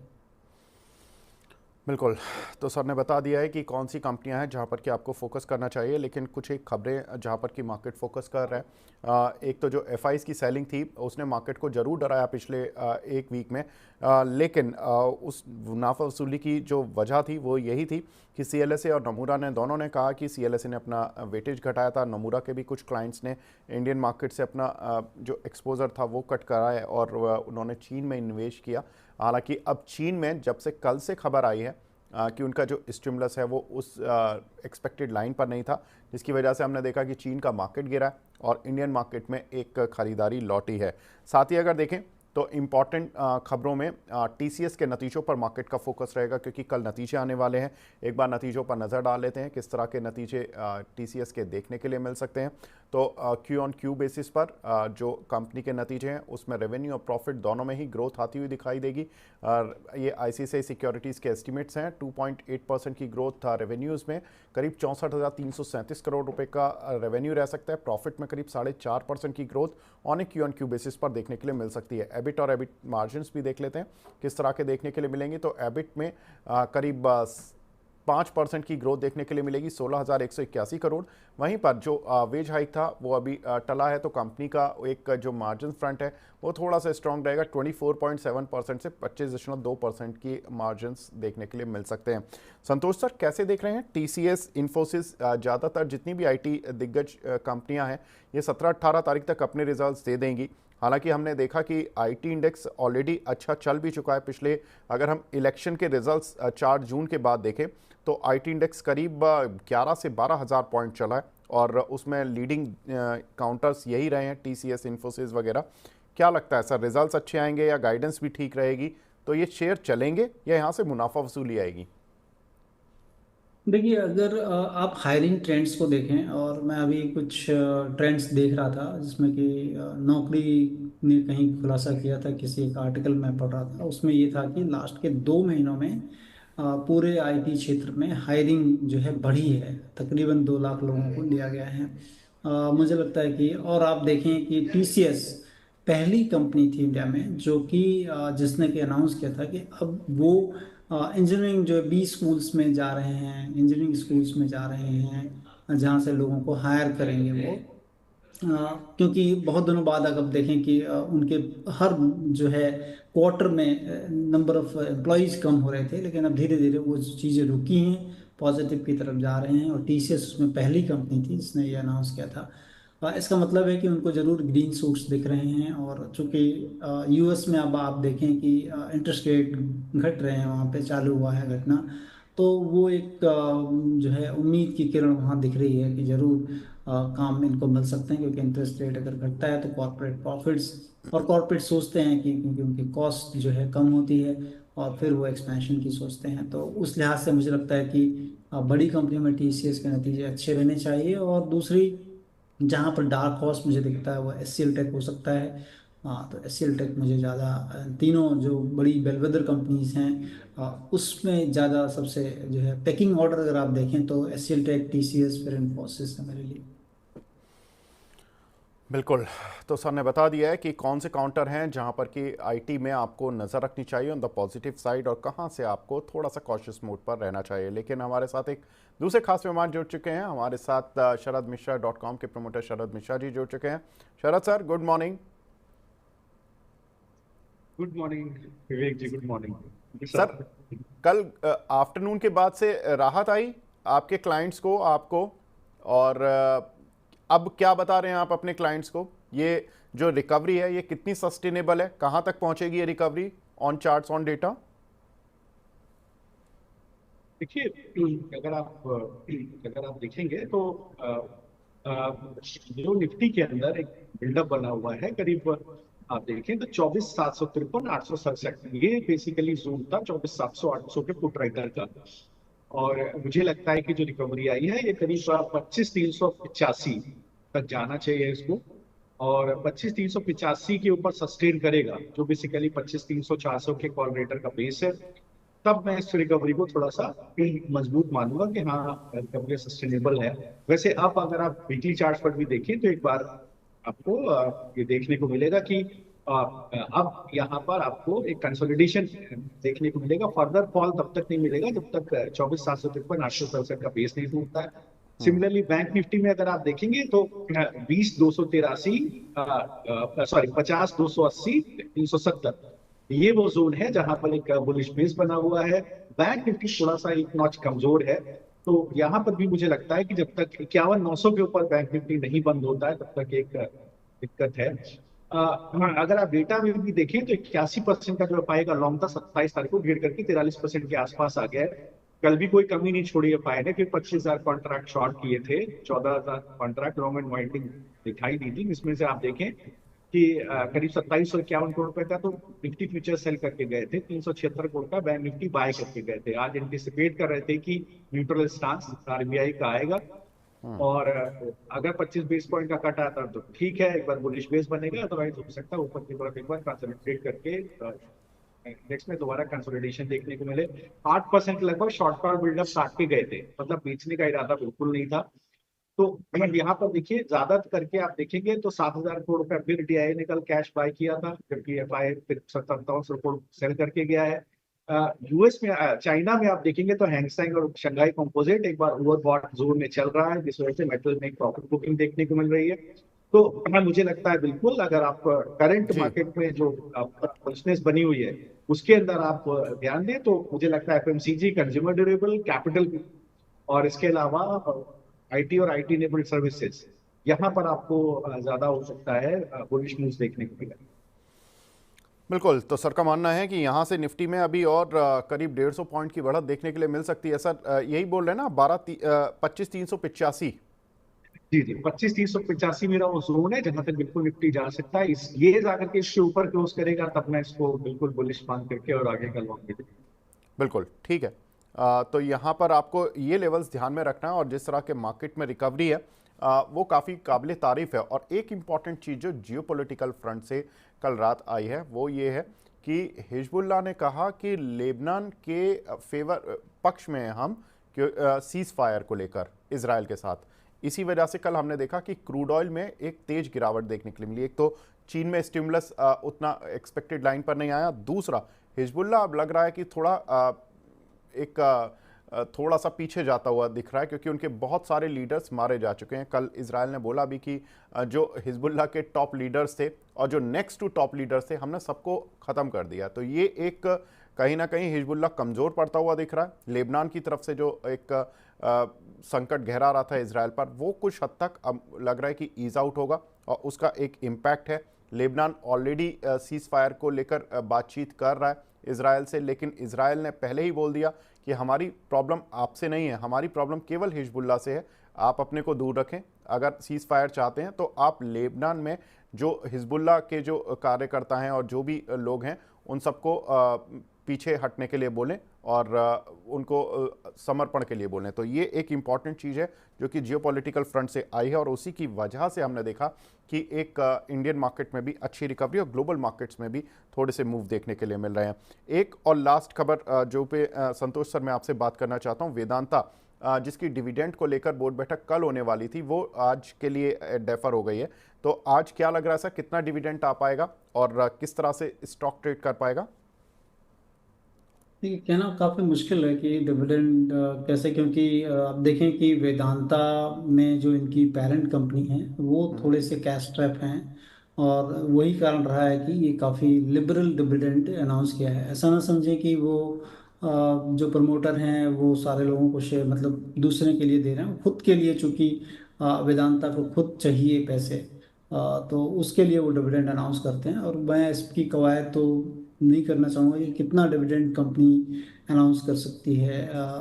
बिल्कुल। तो सर ने बता दिया है कि कौन सी कंपनियां हैं जहां पर कि आपको फोकस करना चाहिए, लेकिन कुछ एक खबरें जहां पर कि मार्केट फोकस कर रहा है। एक तो जो एफआईज की सेलिंग थी उसने मार्केट को जरूर डराया पिछले एक वीक में, लेकिन उस मुनाफा वसूली की जो वजह थी वो यही थी कि सीएलएसए और नमूरा ने दोनों ने कहा कि सीएलएसए ने अपना वेटेज घटाया था, नमूरा के भी कुछ क्लाइंट्स ने इंडियन मार्केट से अपना जो एक्सपोजर था वो कट कराया और उन्होंने चीन में निवेश किया। हालांकि अब चीन में जब से कल से खबर आई है कि उनका जो स्टिमुलस है वो उस एक्सपेक्टेड लाइन पर नहीं था, जिसकी वजह से हमने देखा कि चीन का मार्केट गिरा और इंडियन मार्केट में एक खरीदारी लौटी है। साथ ही अगर देखें तो इम्पॉर्टेंट खबरों में टीसीएस के नतीजों पर मार्केट का फोकस रहेगा, क्योंकि कल नतीजे आने वाले हैं। एक बार नतीजों पर नज़र डाल लेते हैं किस तरह के नतीजे टीसीएस के देखने के लिए मिल सकते हैं। तो क्यू ऑन क्यू बेसिस पर जो कंपनी के नतीजे हैं उसमें रेवेन्यू और प्रॉफिट दोनों में ही ग्रोथ आती हुई दिखाई देगी। और ये आईसीआईसीआई सिक्योरिटीज़ के एस्टिमेट्स हैं, 2.8% की ग्रोथ था रेवेन्यूज़ में, करीब 64,337 करोड़ रुपए का रेवेन्यू रह सकता है। प्रॉफिट में करीब 4.5% की growth on A Q on Q basis पर देखने के लिए मिल सकती है। एबिट और एबिट मार्जिन्स भी देख लेते हैं किस तरह के देखने के लिए मिलेंगे। तो एबिट में करीब 5% की ग्रोथ देखने के लिए मिलेगी, 16,181 करोड़। वहीं पर जो वेज हाइक था वो अभी टला है, तो कंपनी का एक जो मार्जिन फ्रंट है वो थोड़ा सा स्ट्रॉन्ग रहेगा, 24.7% से 25.2% की मार्जिन्स देखने के लिए मिल सकते हैं। संतोष सर, कैसे देख रहे हैं टीसीएस, इन्फोसिस, ज़्यादातर जितनी भी आईटी दिग्गज कंपनियां हैं ये 17-18 तारीख तक अपने रिजल्ट्स दे देंगी। हालांकि हमने देखा कि आईटी इंडेक्स ऑलरेडी अच्छा चल भी चुका है पिछले, अगर हम इलेक्शन के रिजल्ट्स 4 जून के बाद देखें तो आईटी इंडेक्स करीब 11 से 12 हज़ार पॉइंट चला है और उसमें लीडिंग काउंटर्स यही रहे हैं, टीसीएस, इन्फोसिस वगैरह। क्या लगता है सर, रिजल्ट्स अच्छे आएंगे या गाइडेंस भी ठीक रहेगी तो ये शेयर चलेंगे या यहाँ से मुनाफा वसूली आएगी? देखिए, अगर आप हायरिंग ट्रेंड्स को देखें, और मैं अभी कुछ ट्रेंड्स देख रहा था जिसमें कि नौकरी ने कहीं खुलासा किया था, किसी एक आर्टिकल में पढ़ रहा था, उसमें ये था कि लास्ट के 2 महीनों में पूरे आईटी क्षेत्र में हायरिंग जो है बढ़ी है, तकरीबन 2 लाख लोगों को लिया गया है। मुझे लगता है कि, और आप देखें कि टीसीएस पहली कंपनी थी इंडिया में जो कि जिसने कि अनाउंस किया था कि अब वो इंजीनियरिंग जो 20 स्कूल्स में जा रहे हैं, इंजीनियरिंग स्कूल्स में जा रहे हैं जहाँ से लोगों को हायर करेंगे वो। क्योंकि बहुत दिनों बाद अगर देखें कि उनके हर जो है क्वार्टर में नंबर ऑफ एम्प्लॉयज कम हो रहे थे, लेकिन अब धीरे धीरे वो चीज़ें रुकी हैं, पॉजिटिव की तरफ जा रहे हैं, और टीसीएस उसमें पहली कंपनी थी जिसने ये अनाउंस किया था। इसका मतलब है कि उनको जरूर ग्रीन शूट्स दिख रहे हैं। और चूंकि यूएस में अब आप देखें कि इंटरेस्ट रेट घट रहे हैं, वहाँ पे चालू हुआ है घटना, तो वो एक जो है उम्मीद की किरण वहाँ दिख रही है कि जरूर काम इनको मिल सकते हैं, क्योंकि इंटरेस्ट रेट अगर घटता है तो कॉर्पोरेट प्रॉफिट्स, और कॉर्पोरेट सोचते हैं कि क्योंकि उनकी कॉस्ट जो है कम होती है और फिर वो एक्सपेंशन की सोचते हैं, तो उस लिहाज से मुझे लगता है कि बड़ी कंपनी में टीसीएस के नतीजे अच्छे रहने चाहिए। और दूसरी, जहाँ पर डार्क हॉर्स मुझे दिखता है वो एचसीएल टेक हो सकता है। हाँ, तो एचसीएल टेक मुझे ज़्यादा, तीनों जो बड़ी बेलवेदर कंपनीज हैं उसमें ज़्यादा सबसे जो है पैकिंग ऑर्डर अगर आप देखें तो एचसीएल टेक, टीसीएस, फिर इन्फोसिस है मेरे लिए। बिल्कुल। तो सर ने बता दिया है कि कौन से काउंटर हैं जहां पर कि आईटी में आपको नज़र रखनी चाहिए ऑन द पॉजिटिव साइड और कहां से आपको थोड़ा सा कॉशियस मोड पर रहना चाहिए। लेकिन हमारे साथ एक दूसरे खास मेहमान जुड़ चुके हैं, हमारे साथ शरद मिश्रा .com के प्रमोटर शरद मिश्रा जी जुड़ चुके हैं। Sharad sir, good morning. Good morning Vivek ji, good morning sir, कल आफ्टरनून के बाद से राहत आई आपके क्लाइंट्स को, आपको, और अब क्या बता रहे हैं आप अपने क्लाइंट्स को? ये जो रिकवरी है ये कितनी सस्टेनेबल है, कहां तक पहुंचेगी ये recovery on charts, on data? देखिए, अगर आप देखेंगे तो जो निफ्टी के अंदर एक बिल्डअप बना हुआ है, करीब आप देखें तो 24,753, 867, ये बेसिकली जोन था 24,700, 800 के पुट राइटर का। और मुझे लगता है कि जो रिकवरी आई है ये करीब 25,385 तक जाना चाहिए इसको, और 25,385 के ऊपर सस्टेन करेगा, जो बेसिकली 25,300, 400 के कॉल रेटर का बेस है। तब मैं इस रिकवरी को थोड़ा सा मजबूत मानूंगा कि हाँ, रिकवरी सस्टेनेबल है। वैसे अब अगर आप वीकली चार्ट पर भी देखें तो एक बार आपको ये देखने को मिलेगा कि अब यहाँ पर आपको एक कंसोलिडेशन देखने को मिलेगा। फर्दर फॉल तब तक नहीं मिलेगा जब तक 24,753 800 का बेस नहीं टूटता है। सिमिलरली बैंक निफ्टी में अगर आप देखेंगे तो 20,283 सॉरी 50,280 370 ये वो जोन है जहां पर एक बुलिश बेस बना हुआ है। बैंक निफ्टी थोड़ा सा एक नॉच कमजोर है, तो यहाँ पर भी मुझे लगता है कि जब तक 51,900 के ऊपर बैंक निफ्टी नहीं बंद होता है तब तक एक दिक्कत है। अगर आप डेटा में भी देखें तो 81% का जो एफआई का लॉन्ग था 27 तारीख को गिर करके 43% के आसपास आ गया है। कल भी कोई कमी नहीं छोड़ी एफआई ने, फिर 25,000 कॉन्ट्रैक्ट शॉर्ट किए थे, 14,000 कॉन्ट्रैक्ट लॉन्ग एंड वाइंडिंग दिखाई दी थी। इसमें से आप देखें कि करीब 2751 करोड़ रुपए का तो निफ्टी फ्यूचर सेल करके गए थे, 376 करोड़ का बैंक निफ्टी बाय करके गए थे। आज एंटिसिपेट कर रहे थे कि न्यूट्रल स्टांस आरबीआई का आएगा, और अगर 25 बेस पॉइंट का कट आता तो ठीक है, एक बार बुलिश बेस बनेगा, अदरवाइज हो सकता है ऊपर की तरफ एक बार कंसोलिडेट करके इंडेक्स में दोबारा कंसोलिडेशन देखने को मिले। 8% लगभग शॉर्ट कॉल बिल्डअप काट के गए थे, मतलब बेचने का इरादा बिल्कुल नहीं था। तो यहाँ पर देखिए ज्यादा करके आप देखेंगे तो 7,000 करोड़ रुपया फिर डीआईए ने कल कैश बाय किया था, जबकि एफआई फिर 57,000 करोड़ सेल करके गया है। यूएस में चाइना में आप देखेंगे तो हैंगसेंग और शंघाई कंपोजिट एक बार ओवरबॉट जोन में चल रहा है, जिस वजह से मेटल में एक प्रॉफिट बुकिंग देखने को मिल रही है। तो मुझे लगता है बिल्कुल अगर आप करंट मार्केट में जो पॉजिशनेस बनी हुई है उसके अंदर आप ध्यान दें तो मुझे लगता है एफएमसीजी, कंज्यूमर ड्यूरेबल, कैपिटल और इसके अलावा आईटी और आईटी इनेबल्ड सर्विसेज, यहाँ पर आपको ज्यादा हो सकता है बुलिश न्यूज देखने को मिलेगा। बिल्कुल, तो सर का मानना है कि यहाँ से निफ्टी में अभी और करीब 150 पॉइंट की बढ़त देखने के लिए मिल सकती है। सर यही बोल रहे हैं ना, 25,385? जी जी, 25,385 मेरा वो जोन है जहां तक बिल्कुल निफ्टी जा सकता है। ये जाकर के इसके ऊपर क्लोज करेगा तब मैं इसको बिल्कुल बुलिश मान करके और आगे का लॉन्ग। बिल्कुल ठीक है। तो यहाँ पर आपको ये लेवल्स ध्यान में रखना है, और जिस तरह के मार्केट में रिकवरी है वो काफ़ी काबिल तारीफ है। और एक इम्पॉर्टेंट चीज़ जो जियोपॉलिटिकल फ्रंट से कल रात आई है वो ये है कि हिजबुल्लाह ने कहा कि लेबनान के फेवर पक्ष में हम सीज फायर को लेकर इजराइल के साथ। इसी वजह से कल हमने देखा कि क्रूड ऑयल में एक तेज गिरावट देखने के लिए मिली। एक तो चीन में स्टिमुलस उतना एक्सपेक्टेड लाइन पर नहीं आया, दूसरा हिजबुल्लाह अब लग रहा है कि थोड़ा सा पीछे जाता हुआ दिख रहा है, क्योंकि उनके बहुत सारे लीडर्स मारे जा चुके हैं। कल इजराइल ने बोला भी कि जो हिजबुल्लाह के टॉप लीडर्स थे और जो नेक्स्ट टू टॉप लीडर्स थे हमने सबको ख़त्म कर दिया। तो ये एक कहीं ना कहीं हिजबुल्लाह कमज़ोर पड़ता हुआ दिख रहा है। लेबनान की तरफ से जो एक संकट गहरा रहा था इजराइल पर, वो कुछ हद तक अब लग रहा है कि ईज आउट होगा और उसका एक इम्पैक्ट है। लेबनान ऑलरेडी सीज फायर को लेकर बातचीत कर रहा है इजराइल से, लेकिन इजराइल ने पहले ही बोल दिया कि हमारी प्रॉब्लम आपसे नहीं है, हमारी प्रॉब्लम केवल हिजबुल्लाह से है, आप अपने को दूर रखें। अगर सीज फायर चाहते हैं तो आप लेबनान में जो हिजबुल्लाह के जो कार्यकर्ता हैं और जो भी लोग हैं उन सबको पीछे हटने के लिए बोलें और उनको समर्पण के लिए बोलें। तो ये एक इम्पॉर्टेंट चीज़ है जो कि जियोपॉलिटिकल फ्रंट से आई है, और उसी की वजह से हमने देखा कि एक इंडियन मार्केट में भी अच्छी रिकवरी और ग्लोबल मार्केट्स में भी थोड़े से मूव देखने के लिए मिल रहे हैं। एक और लास्ट खबर जो पे संतोष सर मैं आपसे बात करना चाहता हूँ, वेदांता जिसकी डिविडेंड को लेकर बोर्ड बैठक कल होने वाली थी वो आज के लिए डेफर हो गई है। तो आज क्या लग रहा है सर, कितना डिविडेंड आ पाएगा और किस तरह से स्टॉक ट्रेड कर पाएगा? कहना काफ़ी मुश्किल है कि डिविडेंड कैसे, क्योंकि आप देखें कि वेदांता में जो इनकी पेरेंट कंपनी है वो थोड़े से कैश ट्रैप हैं, और वही कारण रहा है कि ये काफ़ी लिबरल डिविडेंड अनाउंस किया है। ऐसा ना समझें कि वो जो प्रमोटर हैं वो सारे लोगों को शेयर मतलब दूसरे के लिए दे रहे हैं, खुद के लिए, चूंकि वेदांता को खुद चाहिए पैसे, तो उसके लिए वो डिविडेंड अनाउंस करते हैं। और मैं इसकी कवायद तो नहीं करना चाहूँगा कि कितना डिविडेंड कंपनी अनाउंस कर सकती है,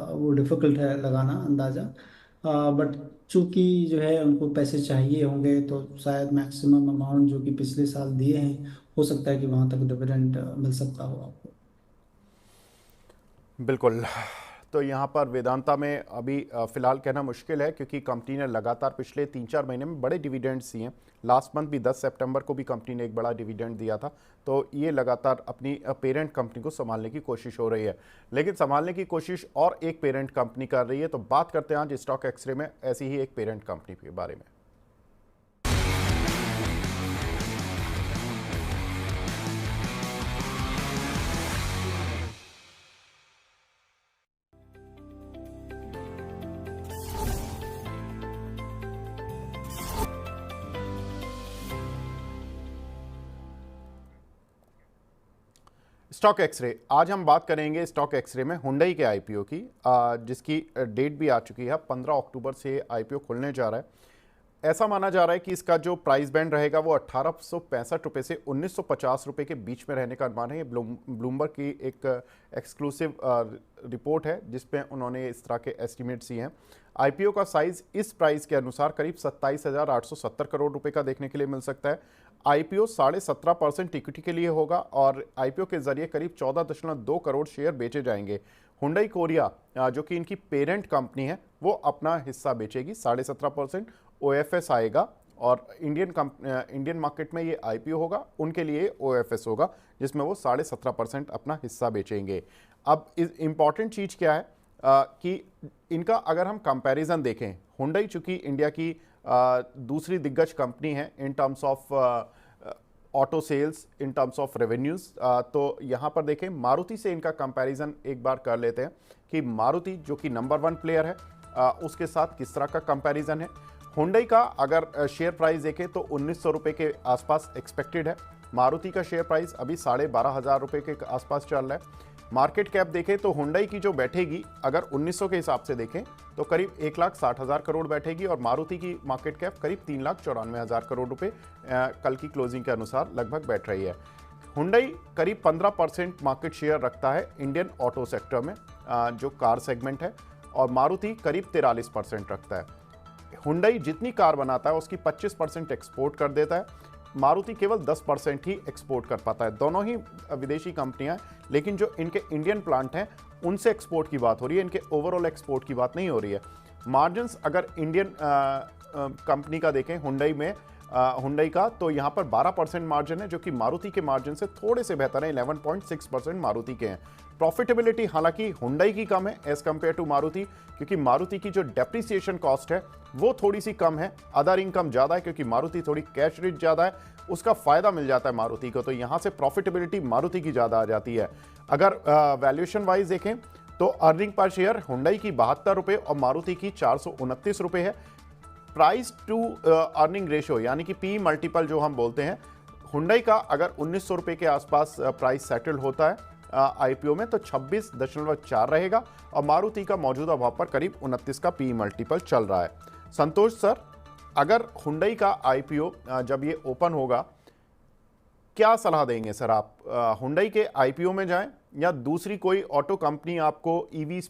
वो डिफ़िकल्ट है लगाना अंदाज़ा। बट चूंकि जो है उनको पैसे चाहिए होंगे तो शायद मैक्सिमम अमाउंट जो कि पिछले साल दिए हैं हो सकता है कि वहाँ तक डिविडेंड मिल सकता हो आपको। बिल्कुल। तो यहाँ पर वेदांता में अभी फ़िलहाल कहना मुश्किल है, क्योंकि कंपनी ने लगातार पिछले 3-4 महीने में बड़े डिविडेंड्स दिए हैं। लास्ट मंथ भी 10 सितंबर को भी कंपनी ने एक बड़ा डिविडेंड दिया था। तो ये लगातार अपनी पेरेंट कंपनी को संभालने की कोशिश हो रही है, लेकिन संभालने की कोशिश और एक पेरेंट कंपनी कर रही है। तो बात करते हैं आज स्टॉक एक्सरे में ऐसी ही एक पेरेंट कंपनी के बारे में। स्टॉक एक्सरे, आज हम बात करेंगे स्टॉक एक्सरे में हुंडई के आईपीओ की, जिसकी डेट भी आ चुकी है। 15 अक्टूबर से आईपीओ खुलने जा रहा है। ऐसा माना जा रहा है कि इसका जो प्राइस बैंड रहेगा वो 1865 रुपये से 1950 रुपये के बीच में रहने का अनुमान है। ये ब्लूमबर्ग की एक एक्सक्लूसिव रिपोर्ट है जिसमें उन्होंने इस तरह के एस्टिमेट्स दिए हैं। आईपीओ का साइज इस प्राइस के अनुसार करीब 27,870 करोड़ रुपए का देखने के लिए मिल सकता है। आईपीओ 17.5% इक्विटी के लिए होगा और आईपीओ के जरिए करीब 14.2 करोड़ शेयर बेचे जाएंगे। हुंडई कोरिया जो कि इनकी पेरेंट कंपनी है वो अपना हिस्सा बेचेगी 17.5%। ओएफएस आएगा और इंडियन मार्केट में ये आईपीओ होगा, उनके लिए ओएफएस होगा जिसमें वो 17.5% अपना हिस्सा बेचेंगे। अब इम्पॉर्टेंट चीज़ क्या है कि इनका अगर हम कंपैरिजन देखें, हुंडई चूंकि इंडिया की दूसरी दिग्गज कंपनी है in terms of auto sales, in terms of revenues, तो यहाँ पर देखें मारुति से इनका कंपैरिजन एक बार कर लेते हैं कि मारुति जो कि नंबर 1 प्लेयर है उसके साथ किस तरह का कंपैरिजन है। हुंडई का अगर शेयर प्राइस देखें तो 1900 रुपये के आसपास एक्सपेक्टेड है। मारुति का शेयर प्राइस अभी 12,500 रुपये के आसपास चल रहा है। मार्केट कैप देखें तो हुंडई की जो बैठेगी अगर 1900 के हिसाब से देखें तो करीब 1,60,000 करोड़ बैठेगी और मारुति की मार्केट कैप करीब 3,94,000 करोड़ रुपए कल की क्लोजिंग के अनुसार लगभग बैठ रही है। हुंडई करीब 15% मार्केट शेयर रखता है इंडियन ऑटो सेक्टर में, जो कार सेगमेंट है, और मारुति करीब 43% रखता है। हुंडई जितनी कार बनाता है उसकी 25% एक्सपोर्ट कर देता है, मारुति केवल 10% ही एक्सपोर्ट कर पाता है। दोनों ही विदेशी कंपनियां, लेकिन जो इनके इंडियन प्लांट हैं उनसे एक्सपोर्ट की बात हो रही है, इनके ओवरऑल एक्सपोर्ट की बात नहीं हो रही है। मार्जिन्स अगर इंडियन कंपनी का देखें हुंडई का, तो यहाँ पर 12% मार्जिन है जो कि मारुति के मार्जिन से थोड़े से बेहतर है। 11.6% मारुति के हैं। प्रॉफिटेबिलिटी हालांकि हुंडई की कम है एज कम्पेयर टू मारुति, क्योंकि मारुति की जो डेप्रिसिएशन कॉस्ट है वो थोड़ी सी कम है। अदर इनकम ज़्यादा है क्योंकि मारुति थोड़ी कैश रिच ज़्यादा है, उसका फ़ायदा मिल जाता है मारुति को, तो यहाँ से प्रॉफिटेबिलिटी मारुति की ज़्यादा आ जाती है। अगर वैल्यूएशन वाइज देखें तो अर्निंग पर शेयर हुंडई की 72 रुपये और मारुति की 429 रुपये है। प्राइस टू अर्निंग रेशो यानी कि पी मल्टीपल जो हम बोलते हैं, हुंडई का अगर 1900 रुपये के आसपास प्राइस सेटल होता है आईपीओ में तो 26.4 रहेगा और मारुति का मौजूदा भाव पर करीब 29 का पी मल्टीपल चल रहा है। संतोष सर, अगर हुंडई का आईपीओ जब ये ओपन होगा, क्या सलाह देंगे सर आप? हुंडई के आईपीओ में जाएं या दूसरी कोई ऑटो कंपनी आपको ईवी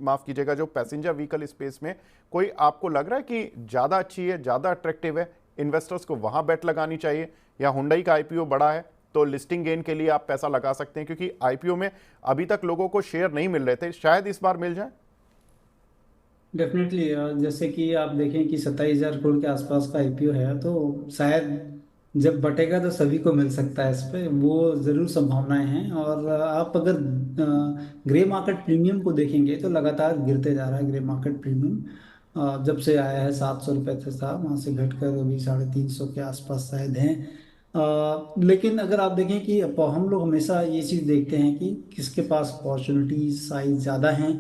माफ़ कीजिएगा, जो पैसेंजर व्हीकल स्पेस में कोई आपको लग रहा है कि ज़्यादा अच्छी है, ज़्यादा अट्रैक्टिव है, इन्वेस्टर्स को वहाँ बेट लगानी चाहिए, या हुंडई का आईपीओ बड़ा है तो लिस्टिंग गेन के लिए आप पैसा लगा सकते हैं, क्योंकि आईपीओ में अभी तक लोगों को शेयर नहीं मिल रहे थे, शायद इस बार मिल जाए? डेफिनेटली, जैसे कि आप देखें कि 27,000 करोड़ के आसपास का आईपीओ है, तो शायद जब बटेगा तो सभी को मिल सकता है। इस पे वो ज़रूर संभावनाएं हैं। और आप अगर ग्रे मार्केट प्रीमियम को देखेंगे तो लगातार गिरते जा रहा है ग्रे मार्केट प्रीमियम। जब से आया है 700 रुपये से था, वहाँ से घटकर अभी 350 के आसपास शायद हैं। लेकिन अगर आप देखें कि हम लोग हमेशा ये चीज़ देखते हैं कि किसके पास अपॉर्चुनिटीज साइज ज़्यादा हैं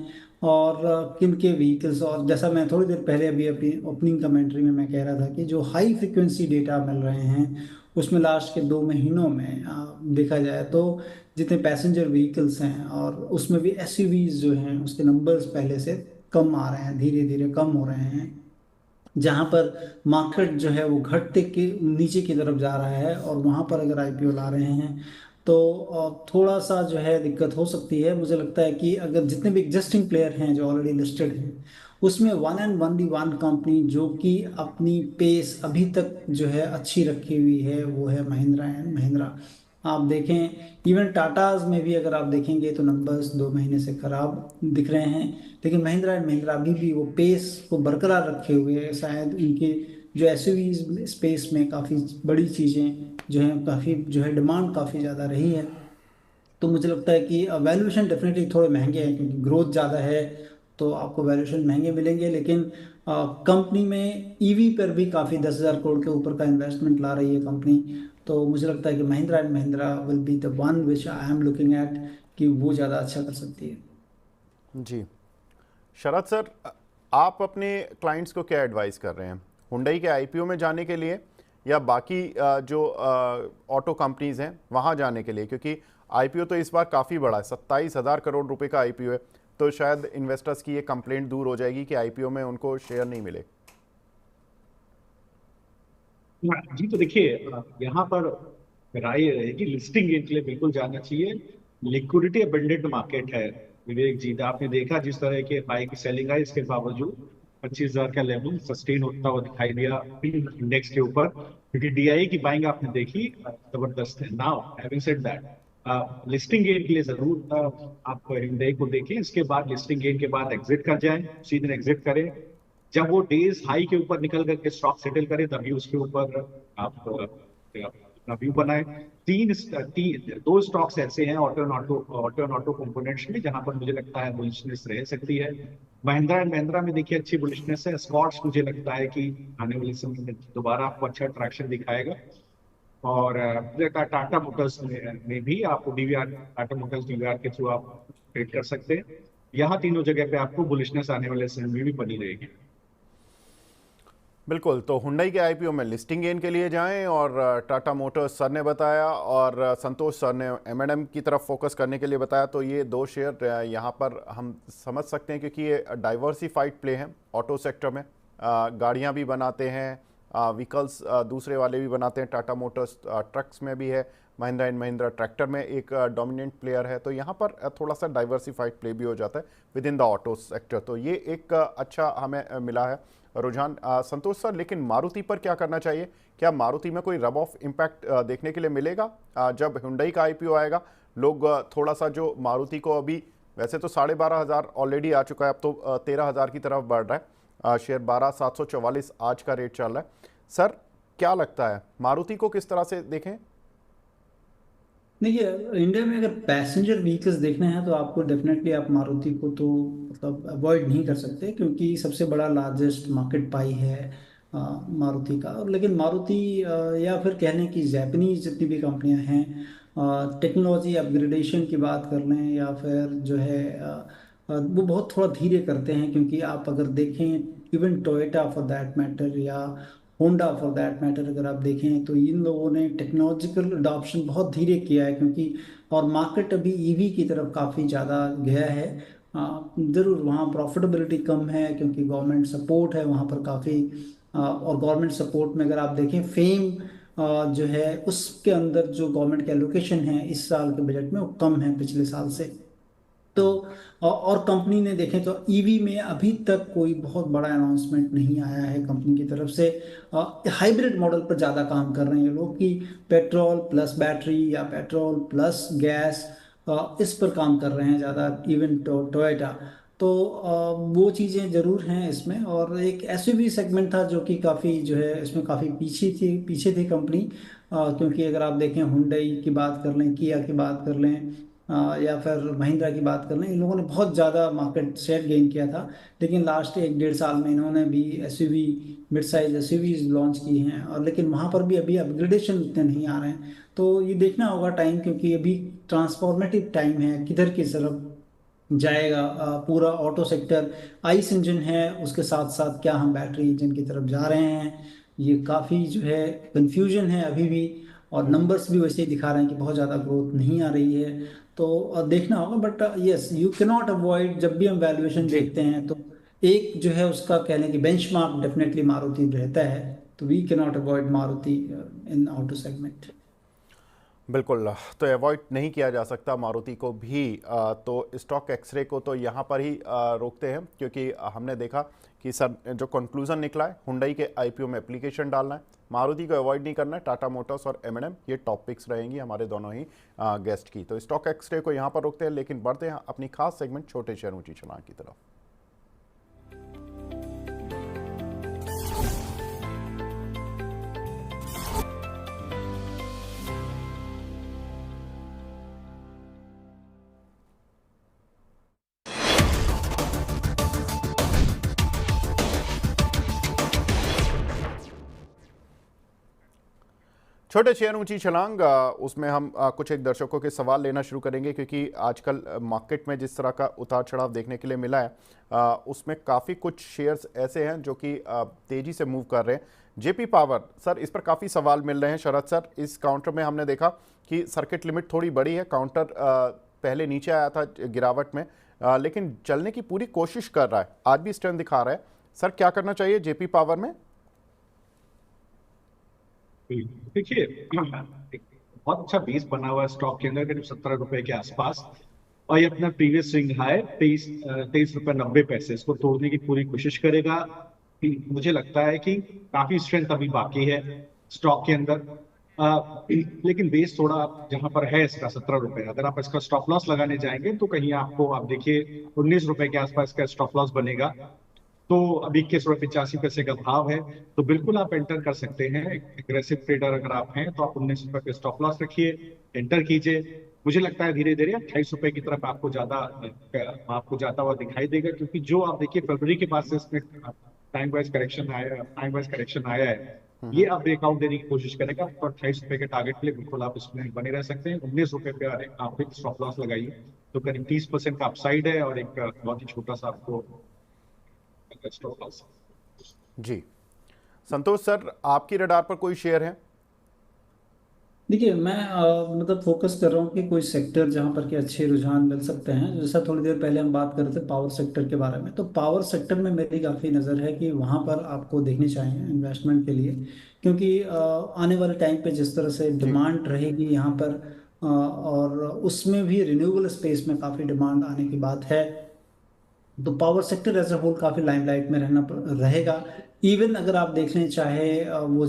और किन के व्हीकल्स। और जैसा मैं थोड़ी देर पहले अभी अपनी ओपनिंग कमेंट्री में मैं कह रहा था कि जो हाई फ्रिक्वेंसी डेटा मिल रहे हैं उसमें लास्ट के 2 महीनों में देखा जाए तो जितने पैसेंजर व्हीकल्स हैं और उसमें भी एसयूवीज जो हैं उसके नंबर्स पहले से कम आ रहे हैं, धीरे धीरे कम हो रहे हैं। जहाँ पर मार्केट जो है वो घटते के नीचे की तरफ जा रहा है और वहाँ पर अगर आईपीओ ला रहे हैं तो थोड़ा सा जो है दिक्कत हो सकती है। मुझे लगता है कि अगर जितने भी एग्जिस्टिंग प्लेयर हैं जो ऑलरेडी लिस्टेड हैं उसमें one and only one company जो कि अपनी पेस अभी तक जो है अच्छी रखी हुई है वो है महिंद्रा एंड महिंद्रा। आप देखें इवन टाटाज में भी अगर आप देखेंगे तो नंबर्स 2 महीने से खराब दिख रहे हैं, लेकिन महिंद्रा एंड महिंद्रा अभी भी वो पेस को बरकरार रखे हुए है। शायद उनके जो एसयूवी स्पेस में काफ़ी बड़ी चीज़ें जो हैं, काफ़ी जो है डिमांड काफ़ी ज़्यादा रही है। तो मुझे लगता है कि वैल्यूएशन डेफिनेटली थोड़े महंगे हैं क्योंकि ग्रोथ ज़्यादा है तो आपको वैल्यूएशन महंगे मिलेंगे। लेकिन कंपनी में ईवी पर भी काफ़ी 10,000 करोड़ के ऊपर का इन्वेस्टमेंट ला रही है कंपनी। तो मुझे लगता है कि Mahindra and Mahindra will be the one which I am looking at कि वो ज़्यादा अच्छा कर सकती है। जी शरद सर, आप अपने क्लाइंट्स को क्या एडवाइस कर रहे हैं, हुंडई के आईपीओ में जाने के लिए या बाकी जो ऑटो कंपनीज़ हैं वहाँ जाने के लिए? क्योंकि आईपीओ तो इस बार काफ़ी बड़ा है, 27,000 करोड़ रुपए का आईपीओ है, तो शायद इन्वेस्टर्स की ये कंप्लेंट दूर हो जाएगी कि आईपीओ में उनको शेयर नहीं मिले। जी तो देखिए, यहाँ पर राय ये रहेगी, लिस्टिंग गेन के लिए बिल्कुल जाना चाहिए। लिक्विडिटी अबंडेंट मार्केट है विवेक जी, आपने देखा जिस तरह के हाई की सेलिंग है, इसके बावजूद 25,000 का लेवल सस्टेन होता हुआ दिखाई दिया इंडेक्स के ऊपर, क्योंकि डीआई की बाइंग आपने देखी जबरदस्त है। Now having said that, listing gain के लिए जरूर आप इंडेक्स को देखें, इसके बाद लिस्टिंग गेन के बाद एग्जिट कर जाएं, उसी दिन एग्जिट करें। जब वो डेज हाई के ऊपर निकल करके स्टॉक सेटल करे, तभी उसके ऊपर आप अपना व्यू बनाए। दो स्टॉक्स ऐसे हैं ऑटो एंड ऑटो कंपोनेंट्स में, जहां पर मुझे लगता है बुलिशनेस रह सकती है। महिंद्रा एंड महिंद्रा में देखिए अच्छी बुलिशनेस है। स्कॉट्स मुझे लगता है कि आने वाले समय में दोबारा आपको अच्छा ट्रैक्शन दिखाएगा। और मुझे लगता है टाटा मोटर्स में भी आप डीवीआर, टाटा मोटर्स डीवीआर के थ्रू आप ट्रेड कर सकते हैं। यहाँ तीनों जगह पे आपको बुलिशनेस आने वाले समय में भी बनी रहेगी। बिल्कुल, तो हुंडई के आईपीओ में लिस्टिंग गेन के लिए जाएं, और टाटा मोटर्स सर ने बताया और संतोष सर ने एम&एम की तरफ फोकस करने के लिए बताया। तो ये दो शेयर यहाँ पर हम समझ सकते हैं, क्योंकि ये डाइवर्सिफाइड प्ले हैं ऑटो सेक्टर में। गाड़ियाँ भी बनाते हैं, व्हीकल्स दूसरे वाले भी बनाते हैं। टाटा मोटर्स ट्रक्स में भी है, महिंद्रा एंड महिंद्रा ट्रैक्टर में एक डोमिनेंट प्लेयर है। तो यहाँ पर थोड़ा सा डाइवर्सिफाइड प्ले भी हो जाता है with in the auto sector. तो ये एक अच्छा हमें मिला है रुझान। संतोष सर, लेकिन मारुति पर क्या करना चाहिए? क्या मारुति में कोई रब ऑफ इम्पैक्ट देखने के लिए मिलेगा जब हुंडई का आईपीओ आएगा? लोग थोड़ा सा जो मारुति को अभी वैसे तो 12,500 ऑलरेडी आ चुका है, अब तो 13,000 की तरफ बढ़ रहा है शेयर, 12,744 आज का रेट चल रहा है। सर क्या लगता है, मारुति को किस तरह से देखें? देखिए, इंडिया में अगर पैसेंजर व्हीकल्स देखना है तो आपको डेफिनेटली आप मारुति को तो मतलब अवॉइड नहीं कर सकते, क्योंकि सबसे बड़ा लार्जेस्ट मार्केट पाई है मारुति का। लेकिन मारुति या फिर कहने की जापानीज जितनी भी कंपनियां हैं, टेक्नोलॉजी अपग्रेडेशन की बात कर लें या फिर जो है वो बहुत थोड़ा धीरे करते हैं। क्योंकि आप अगर देखें, even Toyota for that matter या होंडा फॉर दैट मैटर, अगर आप देखें तो इन लोगों ने टेक्नोलॉजिकल अडॉप्शन बहुत धीरे किया है। क्योंकि और मार्केट अभी ईवी की तरफ काफ़ी ज़्यादा गया है। ज़रूर वहाँ प्रॉफिटेबिलिटी कम है क्योंकि गवर्नमेंट सपोर्ट है वहाँ पर काफ़ी। और गवर्नमेंट सपोर्ट में अगर आप देखें, फेम जो है उसके अंदर जो गवर्नमेंट के एलोकेशन है इस साल के बजट में वो कम है पिछले साल से। तो और कंपनी ने देखें तो ईवी में अभी तक कोई बहुत बड़ा अनाउंसमेंट नहीं आया है कंपनी की तरफ से। हाइब्रिड मॉडल पर ज़्यादा काम कर रहे हैं लोग कि पेट्रोल प्लस बैटरी या पेट्रोल प्लस गैस, इस पर काम कर रहे हैं ज़्यादा, इवन टोयोटा। तो वो चीज़ें ज़रूर हैं इसमें। और एक एसयूवी सेगमेंट था जो कि काफ़ी जो है इसमें काफ़ी पीछे थी कंपनी। क्योंकि अगर आप देखें, हुंडई की बात कर लें, किया की बात कर लें, या फिर महिंद्रा की बात कर लें, इन लोगों ने बहुत ज़्यादा मार्केट शेयर गेन किया था। लेकिन लास्ट 1-1.5 साल में इन्होंने भी SUV, mid size SUVs launch की हैं। और लेकिन वहाँ पर भी अभी अपग्रेडेशन इतने नहीं आ रहे हैं। तो ये देखना होगा टाइम, क्योंकि अभी ट्रांसफॉर्मेटिव टाइम है, किधर की तरफ जाएगा पूरा ऑटो सेक्टर। आइस इंजन है, उसके साथ साथ क्या हम बैटरी इंजन की तरफ जा रहे हैं, ये काफ़ी जो है कंफ्यूजन है अभी भी। और नंबर्स भी वैसे ही दिखा रहे हैं कि बहुत ज़्यादा ग्रोथ नहीं आ रही है। तो देखना होगा। But yes, you can not avoid, जब भी हम वैल्यूएशन जी देखते हैं तो एक जो है उसका कह लें कि बेंचमार्क डेफिनेटली मारुति रहता है। तो we can not avoid Maruti in auto segment. बिल्कुल, तो अवॉइड नहीं किया जा सकता मारुति को भी। तो स्टॉक एक्सरे को तो यहाँ पर ही रोकते हैं, क्योंकि हमने देखा कि सर जो कंक्लूजन निकला है, हुंडई के आईपीओ में एप्लीकेशन डालना है, मारुति को अवॉइड नहीं करना है। टाटा मोटर्स और एम&एम ये टॉप पिक्स रहेंगी हमारे दोनों ही गेस्ट की। तो स्टॉक एक्सरे को यहाँ पर रोकते हैं, लेकिन बढ़ते हैं अपनी खास सेगमेंट छोटे शेयर ऊंची छलांग की तरफ। छोटे शेयर ऊंची छलांग, उसमें हम कुछ एक दर्शकों के सवाल लेना शुरू करेंगे, क्योंकि आजकल मार्केट में जिस तरह का उतार चढ़ाव देखने के लिए मिला है, उसमें काफ़ी कुछ शेयर्स ऐसे हैं जो कि तेज़ी से मूव कर रहे हैं। जेपी पावर सर, इस पर काफ़ी सवाल मिल रहे हैं शरद सर। इस काउंटर में हमने देखा कि सर्किट लिमिट थोड़ी बड़ी है, काउंटर पहले नीचे आया था गिरावट में, लेकिन चलने की पूरी कोशिश कर रहा है, आज भी स्ट्रेंथ दिखा रहा है। सर क्या करना चाहिए जेपी पावर में? देखिए, एक बहुत अच्छा बेस बना हुआ है स्टॉक के अंदर, करीब 17 रुपए के आसपास। और ये अपना प्रीवियस स्विंग हाई 23 रुपए 90 पैसे, इसको तोड़ने की पूरी कोशिश करेगा। मुझे लगता है कि काफी स्ट्रेंथ अभी बाकी है स्टॉक के अंदर। लेकिन बेस थोड़ा जहां पर है इसका 17 रुपए, अगर आप इसका स्टॉप लॉस लगाने जाएंगे तो कहीं आपको, आप देखिए 19 रुपए के आसपास का स्टॉप लॉस बनेगा। तो अभी 21 रुपए 85 पैसे का भाव है, तो बिल्कुल आप एंटर कर सकते हैं। एग्रेसिव ट्रेडर अगर आप हैं तो आप 19 रुपए पे स्टॉप लॉस रखिए, एंटर कीजिए। मुझे लगता है धीरे धीरे 28 रुपए की तरफ आपको जाता हुआ दिखाई देगा, क्योंकि जो आप देखिए फरवरी के बाद से इसमें टाइम वाइज करेक्शन आया है, ये आप ब्रेकआउट देने की कोशिश करेगा। तो 28 रुपए के टारगेट के लिए बिल्कुल आप इसमें बने रह सकते हैं। 19 रुपए पे आप एक स्टॉप लॉस लगाइए, तो करीब 30% का अपसाइड है और एक बहुत ही छोटा सा आपको स्टॉप लॉस। जी संतोष सर, आपकी रडार पर कोई शेयर है? देखिए, मैं मतलब फोकस कर रहा हूँ कि कोई सेक्टर जहाँ पर कि अच्छे रुझान मिल सकते हैं। जैसा थोड़ी देर पहले हम बात कर रहे थे पावर सेक्टर के बारे में, तो पावर सेक्टर में मेरी काफ़ी नज़र है कि वहाँ पर आपको देखनी चाहिए इन्वेस्टमेंट के लिए, क्योंकि आने वाले टाइम पे जिस तरह से जी डिमांड रहेगी यहाँ पर, और उसमें भी रिन्यूएबल स्पेस में काफ़ी डिमांड आने की बात है, तो power sector as a whole काफ़ी लाइमलाइट में रहेगा। इवन अगर आप देखना चाहे वो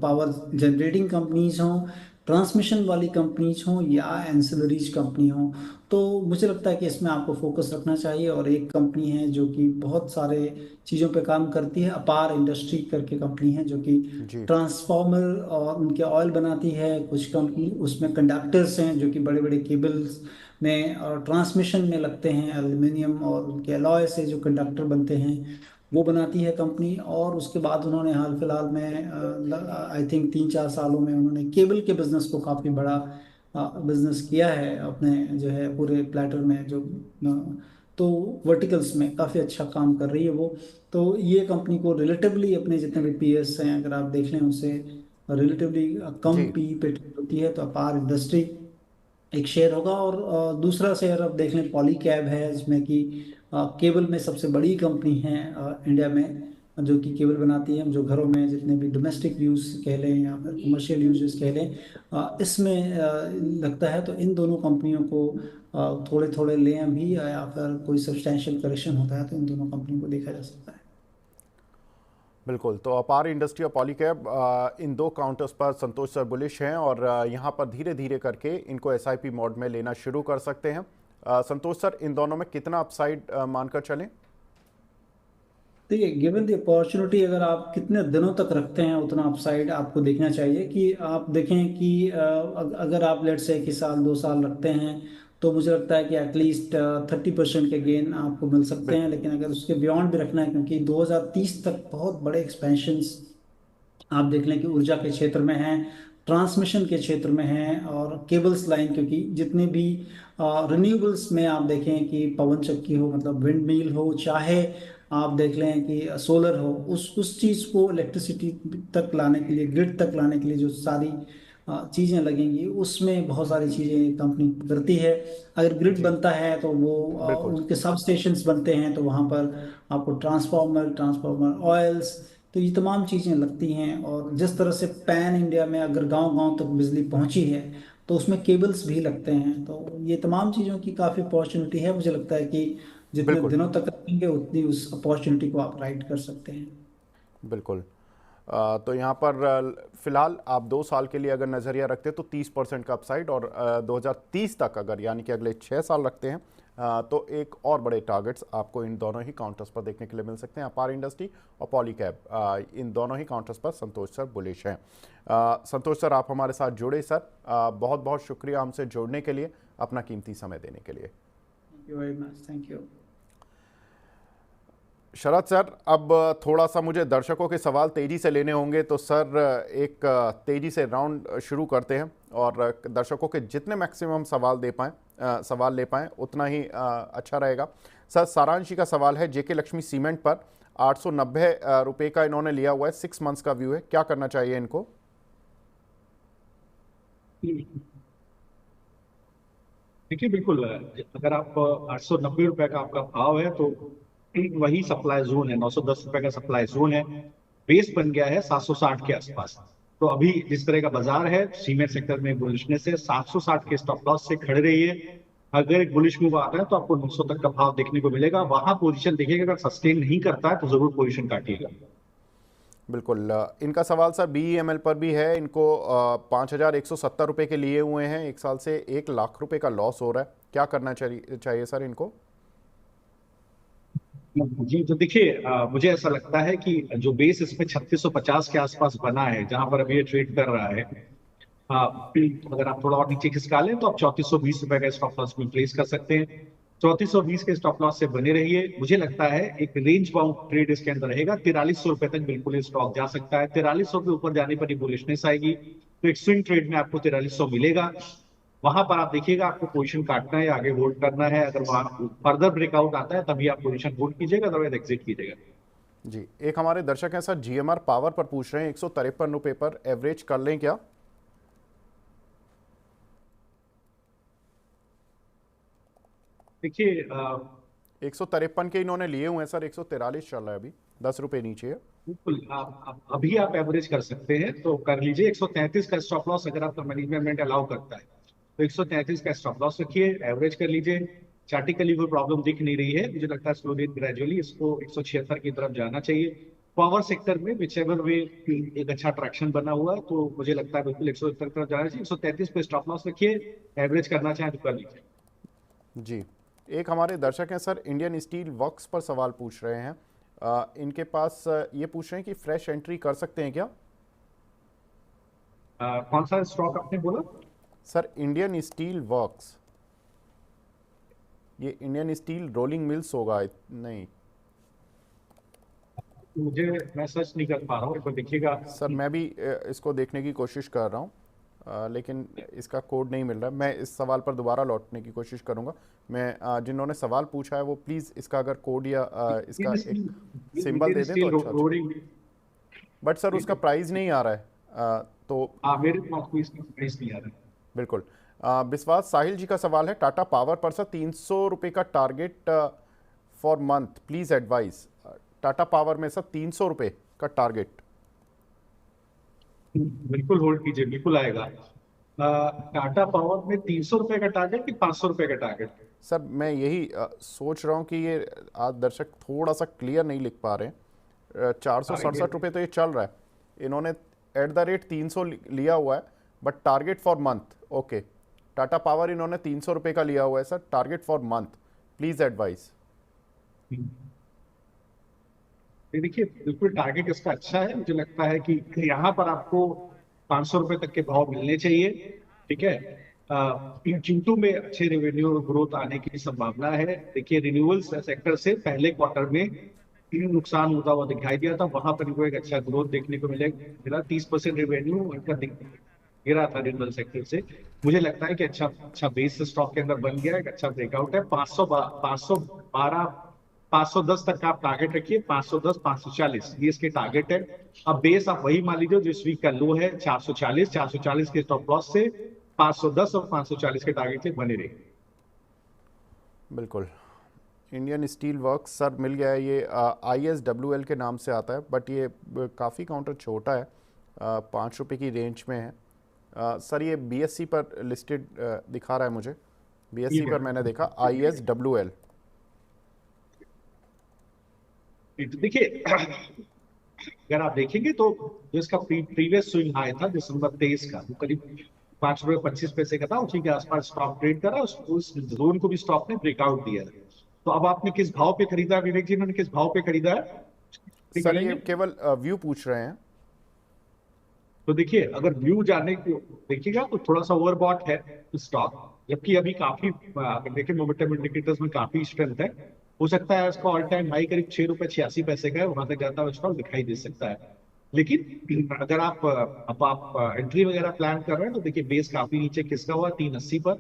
पावर जनरेटिंग कंपनीज हों, ट्रांसमिशन वाली कंपनीज हों या एंसिलरीज कंपनी हों, तो मुझे लगता है कि इसमें आपको फोकस रखना चाहिए। और एक कंपनी है जो कि बहुत सारे चीज़ों पे काम करती है, अपार इंडस्ट्री करके कंपनी है, जो कि जी ट्रांसफॉर्मर और उनके ऑयल बनाती है। कुछ कंपनी उसमें कंडक्टर्स हैं जो कि बड़े बड़े केबल्स में और ट्रांसमिशन में लगते हैं, एल्युमिनियम और उनके अलॉय से जो कंडक्टर बनते हैं वो बनाती है कंपनी। और उसके बाद उन्होंने हाल फिलहाल में आई थिंक 3-4 सालों में उन्होंने केबल के बिजनेस को काफ़ी बड़ा बिजनेस किया है अपने जो है पूरे प्लेटर में, जो तो वर्टिकल्स में काफ़ी अच्छा काम कर रही है वो। तो ये कंपनी को रिलेटिवली अपने जितने भी पीएस हैं अगर आप देख लें उससे रिलेटिवली कम जी पी पे ट्रेड होती है, तो अपार इंडस्ट्री एक शेयर होगा। और दूसरा शेयर अब देख लें पॉली कैब है, जिसमें कि केबल में सबसे बड़ी कंपनी है इंडिया में, जो कि केबल बनाती है। जो घरों में जितने भी डोमेस्टिक यूज कह लें या फिर कमर्शियल यूजेस कह लें, इसमें लगता है। तो इन दोनों कंपनियों को थोड़े थोड़े लें अभी, या फिर कोई सब्सटैंशियल करेक्शन होता है तो इन दोनों कंपनियों को देखा जा सकता है। बिल्कुल। तो अपार इंडस्ट्री और पॉलीकैब, इन दो काउंटर्स पर संतोष सर बुलिश हैं और यहाँ पर धीरे धीरे करके इनको एसआईपी मोड में लेना शुरू कर सकते हैं। संतोष सर, इन दोनों में कितना अपसाइड मानकर चलें? देखिए, गिवन द अपॉर्चुनिटी अगर आप कितने दिनों तक रखते हैं उतना अपसाइड आपको देखना चाहिए। कि आप देखें कि अगर आप लेट से 1 साल 2 साल रखते हैं तो मुझे लगता है कि एटलीस्ट 30% के गेन आपको मिल सकते हैं। बिल्कुल लेकिन अगर उसके बियॉन्ड भी रखना है, क्योंकि 2030 तक बहुत बड़े एक्सपेंशंस आप देख लें कि ऊर्जा के क्षेत्र में है, ट्रांसमिशन के क्षेत्र में है और केबल्स लाइन, क्योंकि जितने भी रिन्यूएबल्स में आप देखें कि पवन चक्की हो मतलब विंड मिल हो, चाहे आप देख लें कि सोलर हो, उस चीज़ को इलेक्ट्रिसिटी तक लाने के लिए, ग्रिड तक लाने के लिए जो सारी चीज़ें लगेंगी, उसमें बहुत सारी चीज़ें कंपनी करती है। अगर ग्रिड जी बनता है तो वो बिल्कुल उनके सब स्टेशंस बनते हैं, तो वहाँ पर आपको ट्रांसफार्मर ऑयल्स, तो ये तमाम चीज़ें लगती हैं। और जिस तरह से पैन इंडिया में अगर गांव गांव तक बिजली पहुंची है, तो उसमें केबल्स भी लगते हैं। तो ये तमाम चीज़ों की काफ़ी अपॉर्चुनिटी है। मुझे लगता है कि जितने बिल्कुल दिनों तक रखेंगे उतनी उस अपॉर्चुनिटी को आप राइट कर सकते हैं। बिल्कुल। तो यहाँ पर फिलहाल आप 2 साल के लिए अगर नज़रिया रखते हैं तो 30% का अपसाइड, और 2030 तक अगर यानी कि अगले 6 साल रखते हैं तो एक और बड़े टारगेट्स आपको इन दोनों ही काउंटर्स पर देखने के लिए मिल सकते हैं। अपार इंडस्ट्री और पॉलीकैब, इन दोनों ही काउंटर्स पर संतोष सर बुलिश हैं। संतोष सर, आप हमारे साथ जुड़े सर, बहुत बहुत शुक्रिया हमसे जुड़ने के लिए, अपना कीमती समय देने के लिए। Thank you very much. Thank you Sharad sir. अब थोड़ा सा मुझे दर्शकों के सवाल तेज़ी से लेने होंगे, तो सर एक तेज़ी से राउंड शुरू करते हैं और दर्शकों के जितने मैक्सिमम सवाल दे पाएँ सवाल ले पाएँ उतना ही अच्छा रहेगा। सर सारांश जी का सवाल है, जेके लक्ष्मी सीमेंट पर 890 रुपये का इन्होंने लिया हुआ है, 6 मंथ्स का व्यू है, क्या करना चाहिए इनको? देखिए बिल्कुल, अगर आप 890 रुपए का आपका भाव है तो वही सप्लाई जोन है, 910 रुपए का सप्लाई जोन है। बेस बन गया है 760 के आसपास। तो अभी जिस तरह का बाजार है सीमेंट सेक्टर में बुलिशनेस है, 760 के स्टॉप लॉस से खड़े रहिए। अगर एक बुलिश मूव आता है तो आपको 900 तक का भाव देखने को मिलेगा, वहां पोजीशन देखिएगा। अगर सस्टेन नहीं करता है तो जरूर पोजीशन काटिएगा। बिल्कुल। इनका सवाल सर BEML पर भी है, इनको 5,170 रुपये के लिए हुए हैं, 1 साल से 1 लाख रुपए का लॉस हो रहा है, क्या करना चाहिए सर इनको? जी तो देखिए, मुझे ऐसा लगता है कि जो बेस इसमें 3650 के आसपास बना है, जहां पर अभी ये ट्रेड कर रहा है, अगर आप थोड़ा और नीचे खिसका लें तो आप 3420 रुपए का स्टॉप लॉस में प्लेस कर सकते हैं। 3420 के स्टॉप लॉस से बने रहिए। मुझे लगता है एक रेंज बाउंड ट्रेड इसके अंदर रहेगा, 4300 रुपए तक बिल्कुल ये स्टॉक जा सकता है। 4300 के ऊपर जाने पर ही बुलिशनेस आएगी, तो एक स्विंग ट्रेड में आपको 4300 मिलेगा। वहां पर आप देखिएगा, आपको पोजीशन काटना है, आगे होल्ड करना है। अगर वहां फर्दर ब्रेकआउट आता है तभी आप पोजीशन होल्ड कीजिएगा, अदरवाइज एग्जिट कीजिएगा। जी, एक हमारे दर्शक हैं सर GMR पावर पर पूछ रहे हैं, 153 रुपये पर एवरेज कर लें क्या? देखिए 153 के इन्होंने लिए हुए हैं सर, 143 चल रहा है अभी, 10 रुपये नीचे है। बिल्कुल, अभी आप एवरेज कर सकते हैं तो कर लीजिए। 133 का स्टॉप लॉस अगर आपका मैनेजमेंट अलाउ करता है तो 133 का स्टॉप लॉस रखिए, एवरेज कर लीजिए। चार्टिकली कोई प्रॉब्लम दिख नहीं रही है, मुझे लगता है स्लोली ग्रेजुअली इसको 176 की तरफ जाना चाहिए। पावर सेक्टर में विचेवर वे एक अच्छा ट्रैक्शन बना हुआ है, तो मुझे लगता है बिल्कुल 170 की तरफ जाना चाहिए। 133 पे स्टॉप लॉस रखिए, एवरेज करना चाहें तो कर लीजिए। जी, एक हमारे दर्शक हैं सर इंडियन स्टील वर्क्स पर सवाल पूछ रहे हैं, इनके पास ये पूछ रहे हैं कि फ्रेश एंट्री कर सकते हैं क्या? कौन सा स्टॉक आपने बोला? सर इंडियन स्टील वर्क्स, ये इंडियन स्टील रोलिंग मिल्स होगा नहीं? मैं सर्च नहीं कर पा रहा हूँ, एक बार देखिएगा। सर मैं भी इसको देखने की कोशिश कर रहा हूँ, लेकिन इसका कोड नहीं मिल रहा। मैं इस सवाल पर दोबारा लौटने की कोशिश करूंगा। मैं जिन्होंने सवाल पूछा है वो प्लीज़ इसका अगर कोड या इसका एक सिंबल दे दें तो अच्छा। बट सर उसका प्राइस नहीं आ रहा है, तो मेरे पास कोई इसका प्राइस नहीं आ रहा है। बिल्कुल। विश्वास साहिल जी का सवाल है, टाटा पावर पर सर 300 रुपये का target for month, please advice. Tata power में सर 300 रुपये का टारगेट। बिल्कुल होल्ड कीजिए, बिल्कुल आएगा। टाटा पावर में 300 रुपए का टारगेट कि 500 रुपए का टारगेट? सर मैं यही सोच रहा हूँ कि ये आज दर्शक थोड़ा सा क्लियर नहीं लिख पा रहे हैं। 467 रुपये तो ये चल रहा है, इन्होंने @300 लिया हुआ है, but target for month. Okay, Tata power इन्होंने 300 रुपये का लिया हुआ है sir, target for month, please advice. देखिए बिल्कुल टारगेट इसका अच्छा है, मुझे लगता है कि यहाँ पर आपको 500 रुपए तक के भाव मिलने चाहिए। ठीक है, Q2 में अच्छे रेवेन्यू ग्रोथ आने की संभावना है। देखिए रिन्यूएबल्स सेक्टर से पहले क्वार्टर में नुकसान होता हुआ दिखाई दिया था, वहां पर इनको एक अच्छा ग्रोथ देखने को मिला। 30% रेवेन्यू उनका गिरा था रिन्यूएबल सेक्टर से। मुझे लगता है कि अच्छा बेस स्टॉक के अंदर बन गया, एक अच्छा ब्रेकआउट है। 510 तक का आप टारगेट रखिए, 510 540 ये इसके टारगेट है। अब बेस आप वही मान लीजिए जो इस वीक का लो है 440 के स्टॉप लॉस से 510 और 540 के टारगेट से बने रहे। बिल्कुल। इंडियन स्टील वर्क्स सर मिल गया है, ये ISWL के नाम से आता है, बट ये काफ़ी काउंटर छोटा है, 5 रुपये की रेंज में है। सर ये BSE पर लिस्टेड दिखा रहा है मुझे, BSE पर मैंने देखा ISWL। देखिए अगर आप देखेंगे तो जो इसका प्रीवियस स्विंग हाई था दिसंबर 23 का, वो करीब 5 रुपये 25 पैसे का था, उसी के आसपास स्टॉक ट्रेड करा, उस जोन को भी स्टॉक ने ब्रेकआउट दिया है। तो अब आपने किस भाव पे खरीदा, विवेक जी ने किस भाव पे खरीदा है? सर ये केवल व्यू पूछ रहे हैं। तो देखिए अगर व्यू जानने को देखिएगा तो थोड़ा सा ओवरबॉट है स्टॉक, जबकि अभी काफी अगर देखिए मोमेंटम इंडिकेटर्स में काफी स्ट्रेंथ है। हो सकता है इसका ऑल टाइम हाई करीब 6 रुपये 86 पैसे का है, वहां तक जाता हुआ स्टॉक दिखाई दे सकता है। लेकिन अगर आप एंट्री वगैरह प्लान कर रहे हैं तो देखिए बेस काफी नीचे खिसका हुआ 380 पर,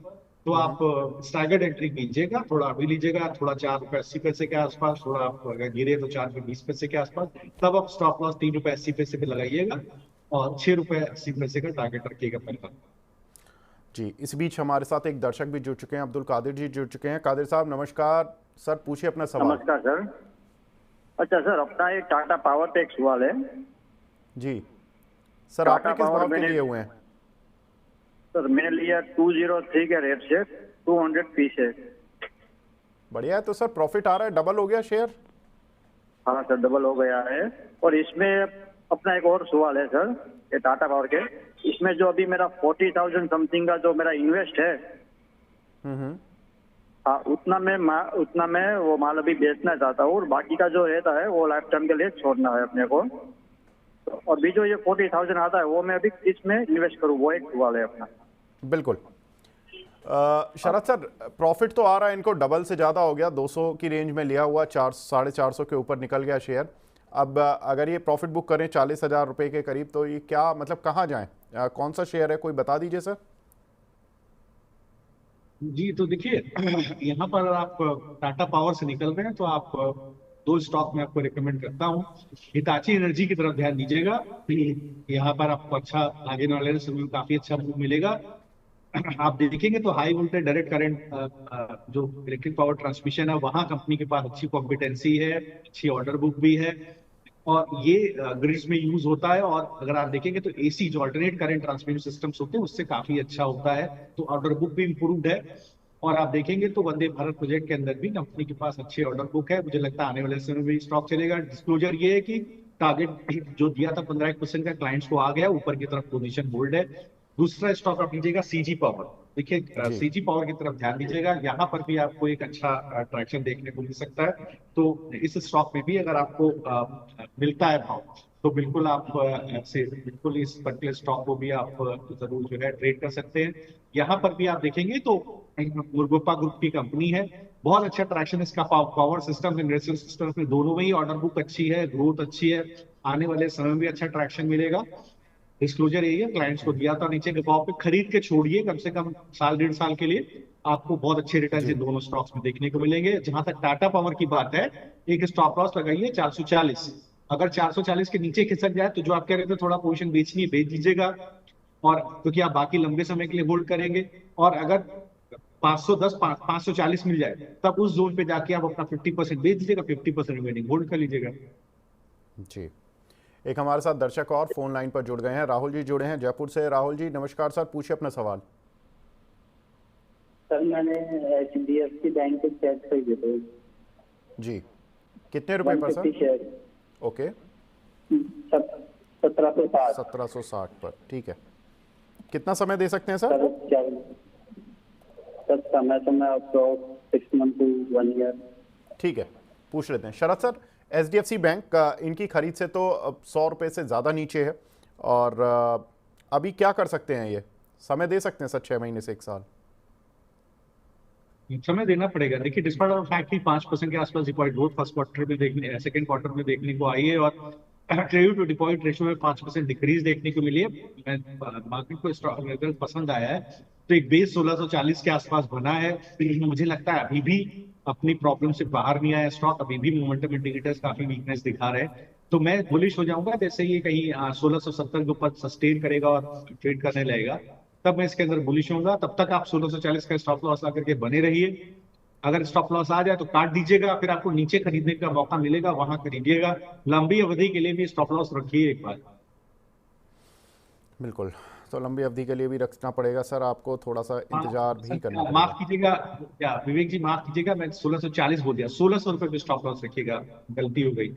तो आप स्टैगर्ड एंट्री कीजिएगा, थोड़ा अभी लीजिएगा, थोड़ा 4 रुपए 80 पैसे के आसपास, थोड़ा आप अगर गिरे तो 4 रुपए 20 पैसे के आसपास, तब आप स्टॉप लॉस 3 रुपए 80 पैसे पे लगाइएगा और 6 रुपए 80 पैसे का टारगेट रखिएगा पहला। जी, इस बीच हमारे साथ एक दर्शक भी जुड़ चुके हैं, अब्दुल कादिर जी जुड़ चुके हैं। कादिर साहब नमस्कार सर, पूछिए अपना सवाल। नमस्कार सर। अच्छा सर, अपना ये टाटा पावर पे एक सवाल है। जी सर, टाटा आपने किस पावर भाव के मैंने लिए हुए हैं? सर मैंने लिया 203 के रेट से 200 पी से। बढ़िया है, तो सर प्रॉफिट आ रहा है, डबल हो गया शेयर। हाँ सर, डबल हो गया है। और इसमें अपना एक और सवाल है सर, ये टाटा पावर के, इसमें जो अभी मेरा 40,000 समथिंग का जो मेरा इन्वेस्ट है, हाँ उतना मैं वो माल अभी बेचना चाहता हूँ, और बाकी का जो रहता है वो लाइफ टाइम के लिए छोड़ना है अपने को। और भी जो ये 40,000 आता है वो मैं अभी किस में इन्वेस्ट करूँ, वो एक सवाल है अपना। बिल्कुल। शरद सर, प्रॉफिट तो आ रहा है, इनको डबल से ज़्यादा हो गया, 200 की रेंज में लिया हुआ, 400-450 के ऊपर निकल गया शेयर। अब अगर ये प्रॉफिट बुक करें 40,000 रुपये के करीब, तो ये क्या मतलब कहाँ जाएं? कौन सा शेयर है, कोई बता दीजिए सर। जी तो देखिए, यहाँ पर आप टाटा पावर से निकल रहे हैं तो आप दो स्टॉक में आपको रिकमेंड करता हूँ। हिताची एनर्जी की तरफ ध्यान दीजिएगा, यहाँ पर आपको अच्छा आगे वाले समय में काफी अच्छा मूव मिलेगा। आप देखेंगे तो हाई वोल्टेज डायरेक्ट करंट जो इलेक्ट्रिक पावर ट्रांसमिशन है, वहां कंपनी के पास अच्छी कॉम्पिटेंसी है, अच्छी ऑर्डर बुक भी है, और ये ग्रिड्स में यूज होता है। और अगर आप देखेंगे तो एसी जो अल्टरनेट करंट ट्रांसमिशन सिस्टम्स होते हैं उससे काफी अच्छा होता है, तो ऑर्डर बुक भी इम्प्रूव्ड है। और आप देखेंगे तो वंदे भारत प्रोजेक्ट के अंदर भी कंपनी के पास अच्छे ऑर्डर बुक है, मुझे लगता है आने वाले समय में भी स्टॉक चलेगा। डिस्क्लोजर ये है कि टारगेट जो दिया था 15% का क्लाइंट्स को आ गया, ऊपर की तरफ पोजीशन होल्ड है। दूसरा स्टॉक आप लीजिएगा सीजी पावर। देखिए सीजी पावर की तरफ ध्यान दीजिएगा, यहाँ पर भी आपको एक अच्छा ट्रैक्शन देखने को मिल सकता है। तो इस स्टॉक में भी अगर आपको मिलता है भाव, तो बिल्कुल आप से बिल्कुल इस पर्टिकुलर स्टॉक को भी आप जरूर जो है ट्रेड कर सकते हैं। यहाँ पर भी आप देखेंगे तो मुरगोपा ग्रुप की कंपनी है, बहुत अच्छा ट्रैक्शन इसका पावर सिस्टम इंडस्ट्रियल सिस्टम में दोनों में ही ऑर्डर बुक अच्छी है, ग्रोथ अच्छी है, आने वाले समय में भी अच्छा ट्रैक्शन मिलेगा। डिस्क्लोजर यही है, क्लाइंट्स को दिया था नीचे के भाव पे, खरीद के छोड़िए कम से कम साल 1.5 साल के लिए, आपको बहुत अच्छे रिटर्न इन दोनों स्टॉक्स में देखने को मिलेंगे। जहां तक टाटा पावर की बात है, एक स्टॉप लॉस लगाइए 440। अगर 440 के नीचे खिसक जाए तो जो आप कह रहे थे थोड़ा पोजीशन बेचनी है, बेच दीजिएगा, और क्योंकि आप बाकी लंबे समय के लिए होल्ड करेंगे। और अगर 510 540 मिल जाए तब उस जोन पे जाके आप अपना 50% बेच दीजिएगा, 50% रिमेनिंग होल्ड कर लीजिएगा। जी, एक हमारे साथ दर्शक और फोन लाइन पर जुड़ गए हैं, राहुल जी जुड़े हैं जयपुर से। राहुल जी नमस्कार सर, पूछिए अपना सवाल। सर मैंने HDFC बैंक के शेयर खरीदे थे। जी, कितने रुपए पर सर? शेयर। ओके, 1760। 1760 पर, ठीक है। कितना समय दे सकते हैं सर? सर समय तो मैं आपको 6 मंथ टू 1 ईयर। ठीक है, पूछ लेते हैं। शरद सर, HDFC बैंक इनकी खरीद से तो 100 रुपये से ज़्यादा नीचे है, और अभी क्या कर सकते हैं? ये समय दे सकते हैं सर 6 महीने से 1 साल? समय देना पड़ेगा। देखिए डिस्पाइट ऑफ फैक्ट कि 5% के आसपास डिपॉजिट ग्रोथ फर्स्ट क्वार्टर में देखने, सेकंड क्वार्टर में देखने को आई है, और क्रेडिट टू डिपॉजिट रेशियो में 5% डिक्रीज देखने को मिली है। मार्केट को स्टॉक रिजल्ट पसंद आया है, तो एक बेस 1640 के आसपास बना है। मुझे लगता है अभी भी अपनी प्रॉब्लम से बाहर नहीं आया स्टॉक, अभी भी मोमेंटम इंडिकेटर्स काफी वीकनेस दिखा रहे हैं, तो मैं बुलिश हो जाऊंगा जैसे ये कहीं 1670 के ऊपर सस्टेन करेगा और ट्रेड करने लगेगा, तब मैं इसके अंदर बुलिश होऊंगा। तब तक आप 1640 का स्टॉप लॉस ला करके बने रहिए। अगर स्टॉप लॉस आ जाए तो काट दीजिएगा, फिर आपको नीचे खरीदने का मौका मिलेगा, वहां खरीदिएगा। लंबी अवधि के लिए भी स्टॉप लॉस रखिए एक बार। बिल्कुल, तो लंबी अवधि के लिए भी रखना पड़ेगा सर, आपको थोड़ा सा इंतजार भी करना पड़ेगा। माफ कीजिएगा क्या विवेक जी, माफ कीजिएगा, मैं 1640 बोल दिया, 1600 रुपए पे स्टॉप लॉस रखिएगा, गलती हो गई।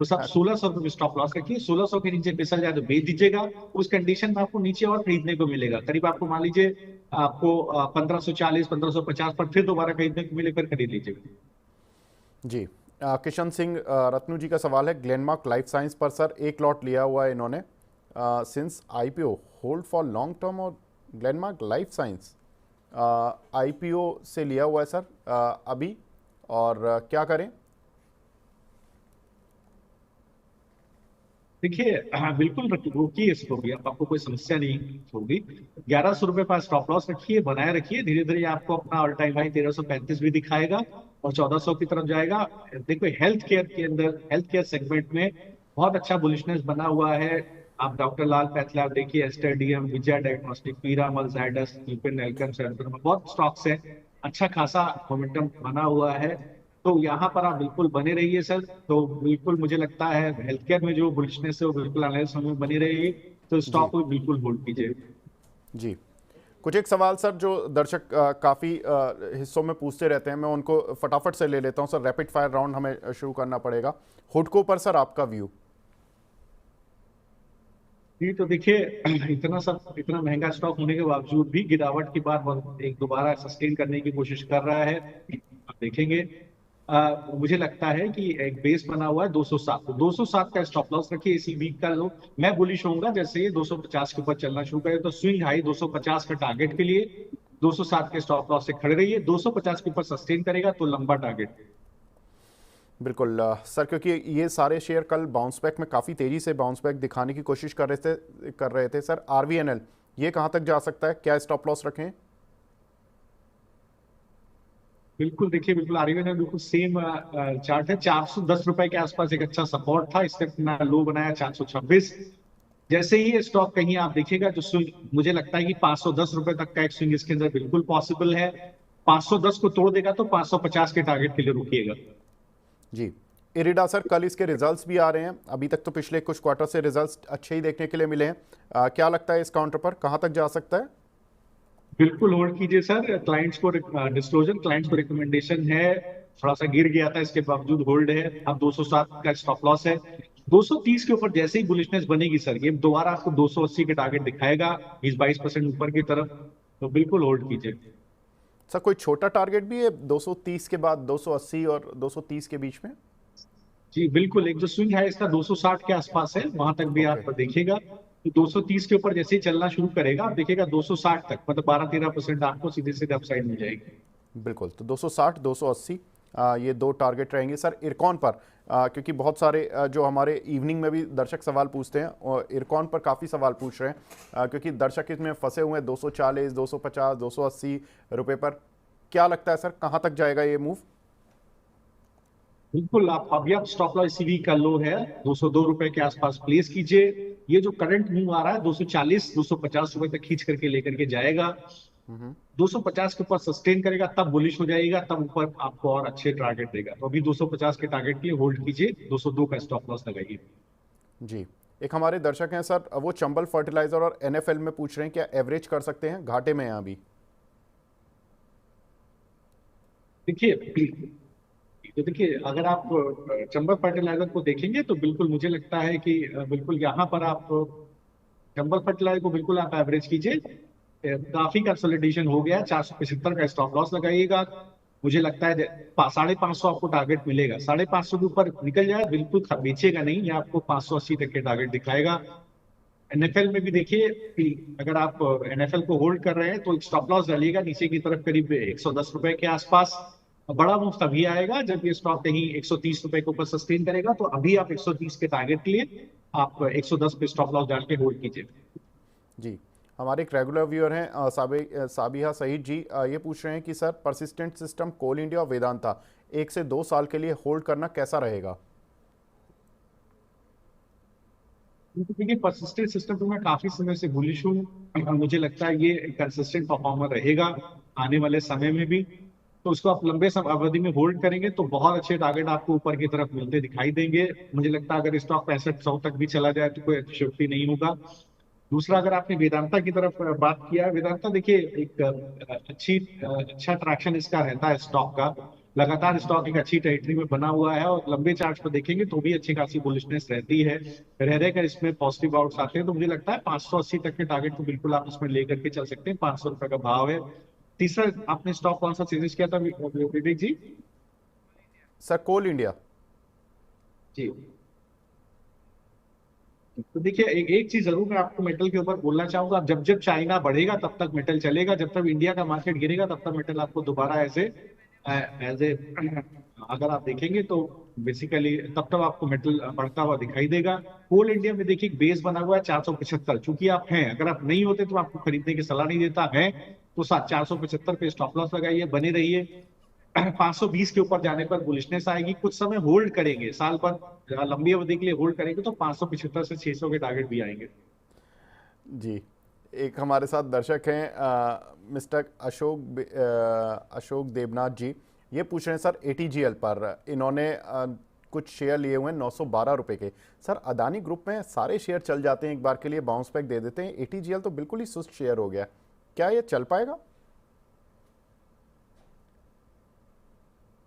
तो सब 1600 रुपए पे स्टॉप लॉस रखिए, 1600 के नीचे फिसल जाए तो बेच दीजिएगा। उस कंडीशन में आपको नीचे और खरीदने को मिलेगा, करीब आपको मान लीजिए आपको 1540 1550 पर फिर दोबारा खरीदने को मिले, फिर खरीद लीजिएगा। जी, किशन सिंह रत्नू जी का सवाल है ग्लेनमार्क लाइफ साइंस पर सर, एक लॉट लिया हुआ है इन्होंने since IPO, hold for long term. और ग्लेनमार्क लाइफ साइंस IPO से लिया हुआ है सर अभी, और क्या करें? देखिए बिल्कुल रोकिए इसको भी, अब आपको कोई समस्या नहीं होगी। 1100 रुपये पर स्टॉप लॉस रखिए, बनाए रखिए, धीरे धीरे आपको अपना ऑल टाइम हाई 1335 भी दिखाएगा और 1400 की तरफ जाएगा। देखो हेल्थ केयर के अंदर, हेल्थ केयर सेगमेंट में बहुत अच्छा बुलिशनेस बना हुआ है। आप डॉक्टर लाल पैथलैब देखिए, Aster DM, Vijay diagnostic, Piramal, Zydus, Lupin, Alkem, Centrum, बहुत स्टॉक्स है, अच्छा खासा मोमेंटम बना हुआ है। तो यहाँ पर आप बिल्कुल बने रहिए सर। तो बिल्कुल मुझे लगता है हेल्थ केयर में जो बुलिशनेस है वो बिल्कुल आने वाले समय में बनी रहेगी, तो जी स्टॉक को बिल्कुल होल्ड कीजिए। जी। कुछ एक सवाल सर जो दर्शक काफ़ी हिस्सों में पूछते रहते हैं, मैं उनको फटाफट से ले लेता हूं सर, रैपिड फायर राउंड हमें शुरू करना पड़ेगा। हुडको पर सर आपका व्यू? जी तो देखिए इतना महंगा स्टॉक होने के बावजूद भी गिरावट के बाद एक दोबारा सस्टेन करने की कोशिश कर रहा है। आप देखेंगे मुझे लगता है कि एक बेस बना हुआ है 207, तो 207 का स्टॉप लॉस रखिए इसी वीक का। लो मैं बुलिश होऊंगा जैसे ये 250 के ऊपर चलना शुरू करे तो स्विंग हाई 250 का टारगेट के लिए 207 के स्टॉप लॉस से खड़े रहिए। 250 के ऊपर सस्टेन करेगा तो लंबा टारगेट। बिल्कुल सर, क्योंकि ये सारे शेयर कल बाउंस बैक में काफ़ी तेज़ी से बाउंस बैक दिखाने की कोशिश कर रहे थे सर। आरवीएनएल ये कहाँ तक जा सकता है, क्या स्टॉप लॉस रखें? बिल्कुल देखिए, बिल्कुल आरबीआई बिल्कुल सेम चार्ट है। 410 रुपए के आसपास एक अच्छा सपोर्ट था, इसने अपना लो बनाया 426। जैसे ही ये स्टॉक कहीं आप देखिएगा जो स्विंग, मुझे लगता है कि 510 रुपए तक का एक स्विंग इसके अंदर बिल्कुल पॉसिबल है। 510 को तोड़ देगा तो 550 के टारगेट के लिए रुकिएगा। जी। इरिडा सर, कल इसके रिजल्ट्स भी आ रहे हैं, अभी तक तो पिछले कुछ क्वार्टर से रिजल्ट्स अच्छे ही देखने के लिए मिले हैं। क्या लगता है इस काउंटर पर कहाँ तक जा सकता है? बिल्कुल होल्ड कीजिए सर। क्लाइंट्स को डिस्क्लोजर, क्लाइंट्स को रिकमेंडेशन है, थोड़ा सा गिर गया था, इसके बावजूद होल्ड है। अब 207 का स्टॉप लॉस है। 230 के ऊपर जैसे ही बुलिशनेस बनेगी सर, ये दोबारा आपको 280 के टारगेट दिखाएगा 20-22% ऊपर की तरफ, तो बिल्कुल होल्ड कीजिए। सर कोई छोटा टारगेट भी है 230 के बाद, 280 और 230 के बीच में? जी बिल्कुल, एक जो स्विंग है इसका 260 के आसपास है, वहां तक भी ओके। आप देखिएगा। तो 230 के ऊपर जैसे ही चलना शुरू करेगा आप देखिएगा 260 तक, मतलब 12-13% आपको सीधे सीधे अपसाइड मिल जाएगी। बिल्कुल, तो 260, 280 ये दो टारगेट रहेंगे सर। इरकॉन पर क्योंकि बहुत सारे जो हमारे इवनिंग में भी दर्शक सवाल पूछते हैं और इरकॉन पर काफ़ी सवाल पूछ रहे हैं क्योंकि दर्शक इसमें फंसे हुए हैं 240, 250, 280 रुपए पर। क्या लगता है सर कहाँ तक जाएगा ये मूव? बिल्कुल, आप स्टॉप लॉस सीवी का लो है 202 रुपए के आसपास प्लेस कीजिए। ये जो करंट मूव आ रहा है 240, 250 रुपए तक खींच करके लेकर के जाएगा। 250 के ऊपर सस्टेन करेगा तब बुलिश हो जाएगा, तब ऊपर आपको और अच्छे टारगेट देगा। तो अभी 250 के टारगेट के लिए होल्ड कीजिए, 202 का स्टॉप लॉस लगाइए। जी। एक हमारे दर्शक हैं सर, वो चंबल फर्टिलाइजर और एनएफएल में पूछ रहे हैं क्या एवरेज कर सकते हैं, घाटे में हैं अभी? देखिए तो देखिए, अगर आप चंबल फर्टिलाइजर को देखेंगे तो बिल्कुल मुझे लगता है कि बिल्कुल यहाँ पर आप चंबल फर्टिलाइजर को बिल्कुल आप एवरेज कीजिए। काफी कंसोलिडेशन हो गया, 475 का स्टॉप लॉस लगाइएगा। मुझे लगता है 550 आपको टारगेट मिलेगा। 550 के ऊपर निकल जाए बिल्कुल बेचेगा नहीं, ये आपको 580 तक के टारगेट दिखाएगा। एनएफएल में भी देखिए कि अगर आप एनएफएल को होल्ड कर रहे हैं तो स्टॉप लॉस डालिएगा नीचे की तरफ करीब 110 रुपए के आसपास। बड़ा मूव तभी आएगा जब ये स्टॉक कहीं 130 रुपए के ऊपर सस्टेन करेगा, तो अभी आप 130 के टारगेट के लिए आप 110 पे स्टॉप लॉस डाल के होल्ड कीजिए। जी। हमारे एक रेगुलर व्यूअर हैं साबिहा सईद जी, ये पूछ रहे हैं कि सर परसिस्टेंट सिस्टम, कोल इंडिया और वेदांता 1 से 2 साल के लिए होल्ड करना कैसा रहेगा? देखिए, परसिस्टेंट सिस्टम पे मैं काफी समय से बुलिश हूँ। मुझे लगता है ये कंसिस्टेंट परफॉर्मर रहेगा आने वाले समय में भी। तो उसको आप लंबे समय अवधि में होल्ड करेंगे तो बहुत अच्छे टारगेट आपको ऊपर की तरफ मिलते दिखाई देंगे। मुझे लगता है अगर स्टॉक 6500 तक भी चला जाए तो कोई अतिशयोक्ति नहीं होगा। दूसरा, अगर आपने वेदांता की तरफ बात किया, वेदांता देखिए एक अच्छा ट्रैक्शन इसका रहता है स्टॉक का। लगातार स्टॉक एक अच्छी टेरिटरी में बना हुआ है और लंबे चार्ट पर देखेंगे तो भी अच्छी खासी बुलिशनेस रहती है। रह कर इसमें पॉजिटिव आउट्स आते हैं, तो मुझे लगता है 580 तक के टारगेट को बिल्कुल आप इसमें लेकर के चल सकते हैं। 500 रुपए का भाव है। तीसरा आपने स्टॉक कौन सा सजेस्ट किया था विवेक जी? सर कोल इंडिया। जी तो देखिए, एक चीज जरूर मैं आपको मेटल के ऊपर बोलना चाहूंगा, जब जब चाइना बढ़ेगा तब तक मेटल चलेगा, जब तक इंडिया का मार्केट गिरेगा तब तक मेटल आपको दोबारा एज ए अगर आप देखेंगे तो बेसिकली तब आपको मेटल बढ़ता हुआ दिखाई देगा। कोल इंडिया में देखिए बेस बना हुआ है 475, चूंकि आप हैं, अगर आप नहीं होते तो आपको खरीदने की सलाह नहीं देता है, तो 475 पे स्टॉप लॉस लगाइए, बने रहिए। 520 के ऊपर जाने पर बुलिशनेस आएगी, कुछ समय होल्ड करेंगे, साल भर लंबी अवधि के लिए होल्ड करेंगे तो 575 से 600 के टारगेट भी आएंगे। जी, एक हमारे साथ दर्शक हैं मिस्टर अशोक देवनाथ जी, ये पूछ रहे हैं सर एटीजीएल पर इन्होंने कुछ शेयर लिए हुए हैं 912 रुपए के। सर अदानी ग्रुप में सारे शेयर चल जाते हैं, एक बार के लिए बाउंस बैक दे देते हैं, एटीजीएल तो बिल्कुल ही सुस्त शेयर हो गया, क्या ये चल पाएगा?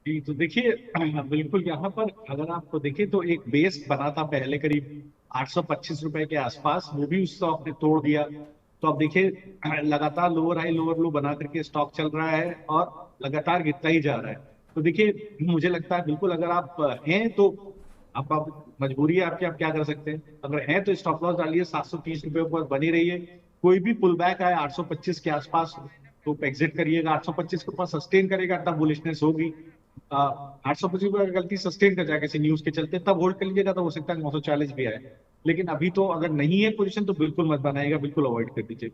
जी तो देखिए बिल्कुल यहाँ पर अगर आपको देखें तो एक बेस बना था पहले करीब 825 रुपए के आसपास, वो भी उस स्टॉक ने तोड़ दिया। तो अब देखिए लगातार लोअर हाई लोअर लो बना करके स्टॉक चल रहा है और लगातार गिरता ही जा रहा है। तो देखिए मुझे लगता है बिल्कुल अगर आप हैं तो आप मजबूरी है आपकी, आप क्या कर सकते हैं, अगर हैं तो स्टॉप लॉस डालिए, 730 रुपए पर बनी रहिए। कोई भी पुल बैक आए 825 के आसपास तो एग्जिट करिएगा, 825 के ऊपर सस्टेन करेगा तब बुलिशनेस होगी। 825 पर गलती सस्टेन कर जाए किसी न्यूज के चलते तब होल्ड कर लीजिएगा, तो हो सकता है 940 भी आए, लेकिन अभी तो अगर नहीं है पोजीशन तो बिल्कुल मत बनाएगा, बिल्कुल अवॉइड कर दीजिए।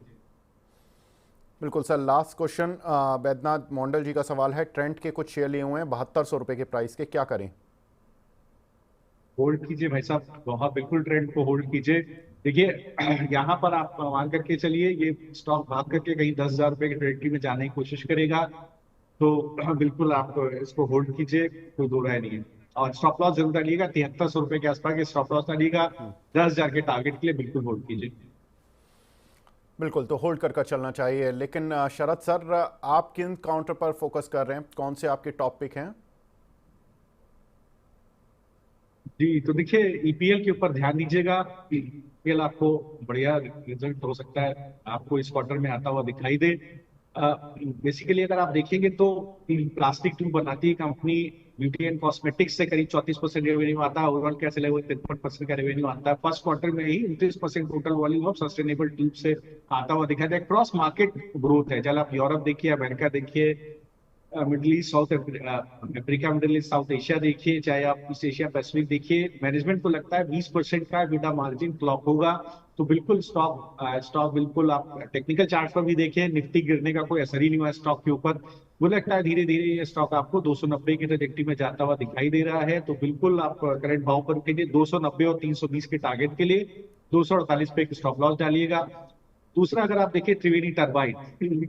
बिल्कुल सर। लास्ट क्वेश्चन वैद्यनाथ मंडल जी का सवाल है, ट्रेंड के कुछ शेयर लिए हुए हैं 7200 रुपए के प्राइस के, क्या करें? होल्ड कीजिए भाई साहब, बहुत बिल्कुल ट्रेंड को होल्ड कीजिए। देखिए यहाँ पर आप मान करके चलिए ये स्टॉक भाग करके कहीं 10,000 रुपए की ट्रेंड में जाने की कोशिश करेगा, तो बिल्कुल आप इसको होल्ड कीजिए, कोई दो राय नहीं है। और स्टॉप लॉस जरूर डालिएगा, 7300 रुपए के आसपास के स्टॉप लॉस डालिएगा, 10,000 के टारगेट के लिए बिल्कुल होल्ड कीजिए। बिल्कुल, तो होल्ड कर चलना चाहिए। लेकिन शरद सर आप किन काउंटर पर फोकस कर रहे हैं, कौन से आपके टॉप पिक हैं? जी तो देखिए ईपीएल के ऊपर ध्यान दीजिएगा, ईपीएल आपको बढ़िया रिजल्ट हो सकता है आपको इस क्वार्टर में आता हुआ दिखाई दे। बेसिकली अगर आप देखेंगे तो प्लास्टिक ट्यूब बनाती है कंपनी, ब्यूटी एंड कॉस्मेटिक्स से करीब 34% रेवेन्यू आता है, ओवरऑल क्या चले हुए 53% का रेवेन्यू आता है। फर्स्ट क्वार्टर में ही 29% total volume of sustainable tube से आता हुआ दिखाई दे। क्रॉस मार्केट ग्रोथ है, चल आप यूरोप देखिए, अमेरिका देखिए, middle east south Africa, middle east south Asia देखिए, चाहे आप ईस्ट एशिया पैसिफिक देखिए, मैनेजमेंट को लगता है 20% का EBITDA मार्जिन क्लॉक होगा। तो बिल्कुल स्टॉक बिल्कुल आप टेक्निकल चार्ट पर भी देखिए, निफ्टी गिरने का कोई असर ही नहीं हुआ स्टॉक के ऊपर। मुझे लगता है धीरे धीरे ये स्टॉक आपको 290 की ट्रैजेक्टरी में जाता हुआ दिखाई दे रहा है, तो बिल्कुल आप करंट भाव पर उठेंगे 290 और 320 के टारगेट के लिए 248 पे एक स्टॉप लॉस डालिएगा। दूसरा अगर आप देखिए त्रिवेणी टरबाइन,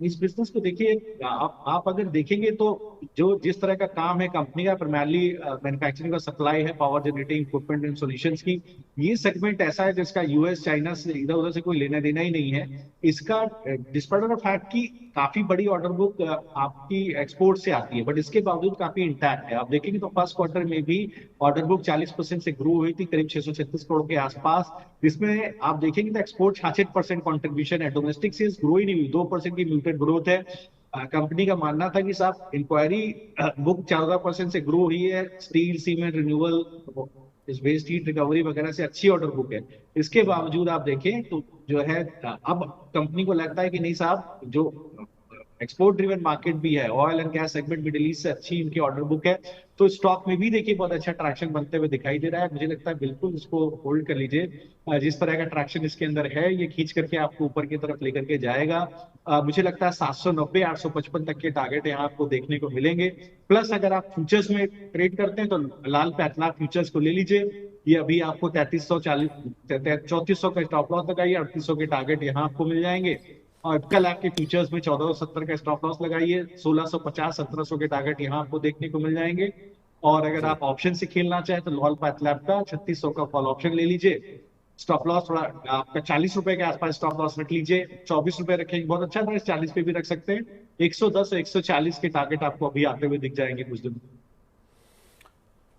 इस बिजनेस को देखिए आप अगर देखेंगे तो जो जिस तरह का काम है कंपनी का, प्राइमरली मैन्युफैक्चरिंग और सप्लाई है power generating equipment and solutions की, ये सेगमेंट ऐसा है जिसका यूएस चाइना से इधर उधर से कोई लेना देना ही नहीं है। इसका डिस्पाइट ऑफ फैक्ट की काफी बड़ी ऑर्डर बुक आपकी एक्सपोर्ट से आती है, बट इसके बावजूद काफी इंटैक्ट है। आप देखेंगे तो फर्स्ट क्वार्टर में भी ऑर्डर बुक 40% से ग्रो हुई थी, करीब 636 करोड़ के आसपास, जिसमें आप देखेंगे तो एक्सपोर्ट 66% कॉन्ट्रीब्यूशन है, डोमेस्टिक सेल्स ग्रो ही नहीं हुई, 2% की म्यूटेड ग्रोथ है। कंपनी का मानना था कि साहब इंक्वायरी बुक 14% से ग्रो हुई है, स्टील सीमेंट रिन्यूअल इस वेस्ट हीट रिकवरी वगैरह से अच्छी ऑर्डर बुक है। इसके बावजूद आप देखें तो जो है अब कंपनी को लगता है कि नहीं साहब, जो एक्सपोर्ट ड्रिवन मार्केट भी है, oil and gas segment middle east से अच्छी इनकी ऑर्डर बुक है, तो स्टॉक में भी देखिए बहुत अच्छा ट्रैक्शन बनते हुए दिखाई दे रहा है। मुझे लगता है बिल्कुल इसको होल्ड कर लीजिए, जिस तरह का ट्रैक्शन इसके अंदर है ये खींच करके आपको ऊपर की तरफ लेकर के जाएगा। मुझे लगता है 790 855 तक के टारगेट यहाँ आपको देखने को मिलेंगे। प्लस अगर आप फ्यूचर्स में ट्रेड करते हैं तो लाल पैटला फ्यूचर्स को ले लीजिए, ये अभी आपको 3400 का स्टॉप लॉस लगाइए, 3800 के टारगेट यहाँ आपको मिल जाएंगे। और कल आपके फ्यूचर्स में 1470 का स्टॉप लॉस लगाइए, 1650 1700 के टारगेट यहाँ आपको देखने को मिल जाएंगे। और अगर आप ऑप्शन से खेलना चाहें तो लॉल पैथलैब का 3600 का कॉल ऑप्शन ले लीजिए, स्टॉप लॉस थोड़ा आपका 40 रुपए के आसपास स्टॉप लॉस रख लीजिए, 24 रुपए रखेंगे बहुत अच्छा था, 40 पे भी रख सकते हैं। 110 140 के टारगेट आपको अभी आते हुए दिख जाएंगे कुछ दिन।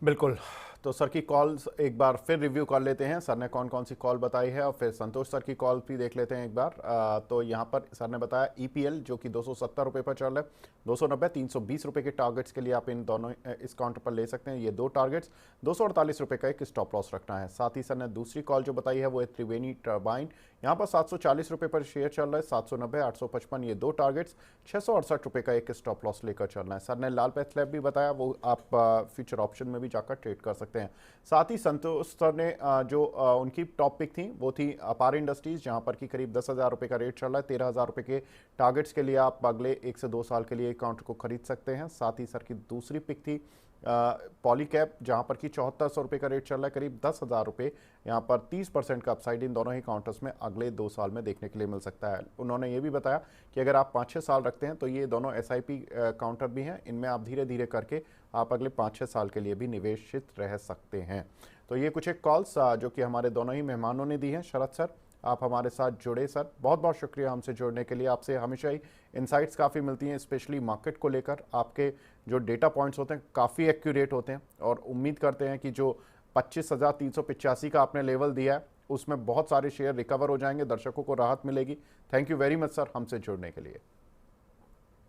बिल्कुल, तो सर की कॉल्स एक बार फिर रिव्यू कर लेते हैं, सर ने कौन कौन सी कॉल बताई है, और फिर संतोष सर की कॉल भी देख लेते हैं एक बार। तो यहाँ पर सर ने बताया EPL जो कि 270 रुपये पर चल रहा है, 290 320 रुपये के टारगेट्स के लिए आप इन दोनों इस काउंटर पर ले सकते हैं। ये दो टारगेट्स, 248 रुपये का एक स्टॉप लॉस रखना है। साथ ही सर ने दूसरी कॉल जो बताई है वो है त्रिवेणी टर्बाइन, यहाँ पर 740 रुपये पर शेयर चल रहा है, 790 855 ये दो टारगेट्स, 668 रुपये का एक स्टॉप लॉस लेकर चलना है। सर ने लाल पैथ लैब भी बताया, वो आप फ्यूचर ऑप्शन में भी जाकर ट्रेड कर सकते हैं। साथ ही संतोष सर ने जो उनकी टॉप पिक थी वो थी अपार इंडस्ट्रीज, जहां पर कि करीब 10,000 रुपये का रेट चल रहा है, 13,000 रुपये के टारगेट्स के लिए आप अगले 1 से 2 साल के लिए काउंटर को खरीद सकते हैं। साथ ही सर की दूसरी पिक थी पॉलीकैप, जहां पर कि 7400 रुपये का रेट चल रहा है, करीब 10,000 रुपये, यहाँ पर 30% का अपसाइड इन दोनों ही काउंटर्स में अगले 2 साल में देखने के लिए मिल सकता है। उन्होंने ये भी बताया कि अगर आप 5-6 साल रखते हैं तो ये दोनों SIP काउंटर भी हैं, इनमें आप धीरे धीरे करके आप अगले 5-6 साल के लिए भी निवेशित रह सकते हैं। तो ये कुछ एक कॉल्स जो कि हमारे दोनों ही मेहमानों ने दी हैं। शरद सर, आप हमारे साथ जुड़े, सर बहुत बहुत शुक्रिया हमसे जुड़ने के लिए। आपसे हमेशा ही इनसाइट्स काफ़ी मिलती हैं, स्पेशली मार्केट को लेकर। आपके जो डेटा पॉइंट्स होते हैं काफ़ी एक्यूरेट होते हैं, और उम्मीद करते हैं कि जो 25,385 का आपने लेवल दिया है उसमें बहुत सारे शेयर रिकवर हो जाएंगे, दर्शकों को राहत मिलेगी। Thank you very much sir हमसे जुड़ने के लिए।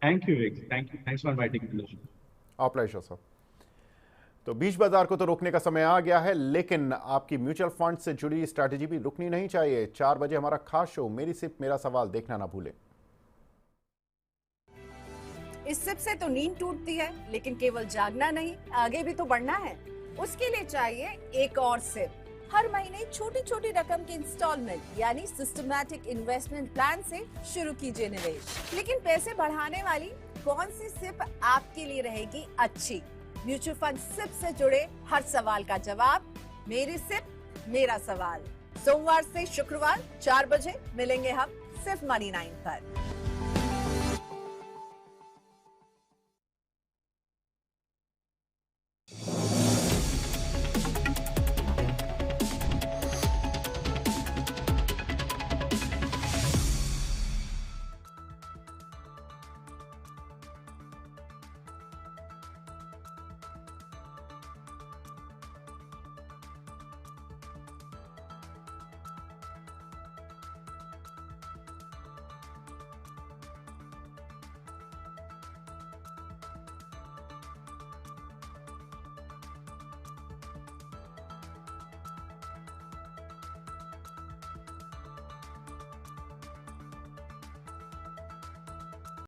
Thank you, thanks for inviting me. Our pleasure sir. तो बीच बाजार को तो रोकने का समय आ गया है, लेकिन आपकी म्यूचुअल फंड से जुड़ी स्ट्रैटेजी भी रुकनी नहीं चाहिए। 4 बजे हमारा खास शो मेरी सिप मेरा सवाल देखना ना भूलें। इस सिप से तो नींद टूटती है, लेकिन केवल जागना नहीं, आगे भी तो बढ़ना है। उसके लिए चाहिए एक और सिप। हर महीने छोटी छोटी रकम की इंस्टॉलमेंट यानी सिस्टमैटिक इन्वेस्टमेंट प्लान से शुरू कीजिए निवेश। लेकिन पैसे बढ़ाने वाली कौन सी सिप आपके लिए रहेगी अच्छी? म्यूचुअल फंड सिप से जुड़े हर सवाल का जवाब मेरी सिप मेरा सवाल। सोमवार से शुक्रवार 4 बजे मिलेंगे हम सिर्फ मनी 9 पर।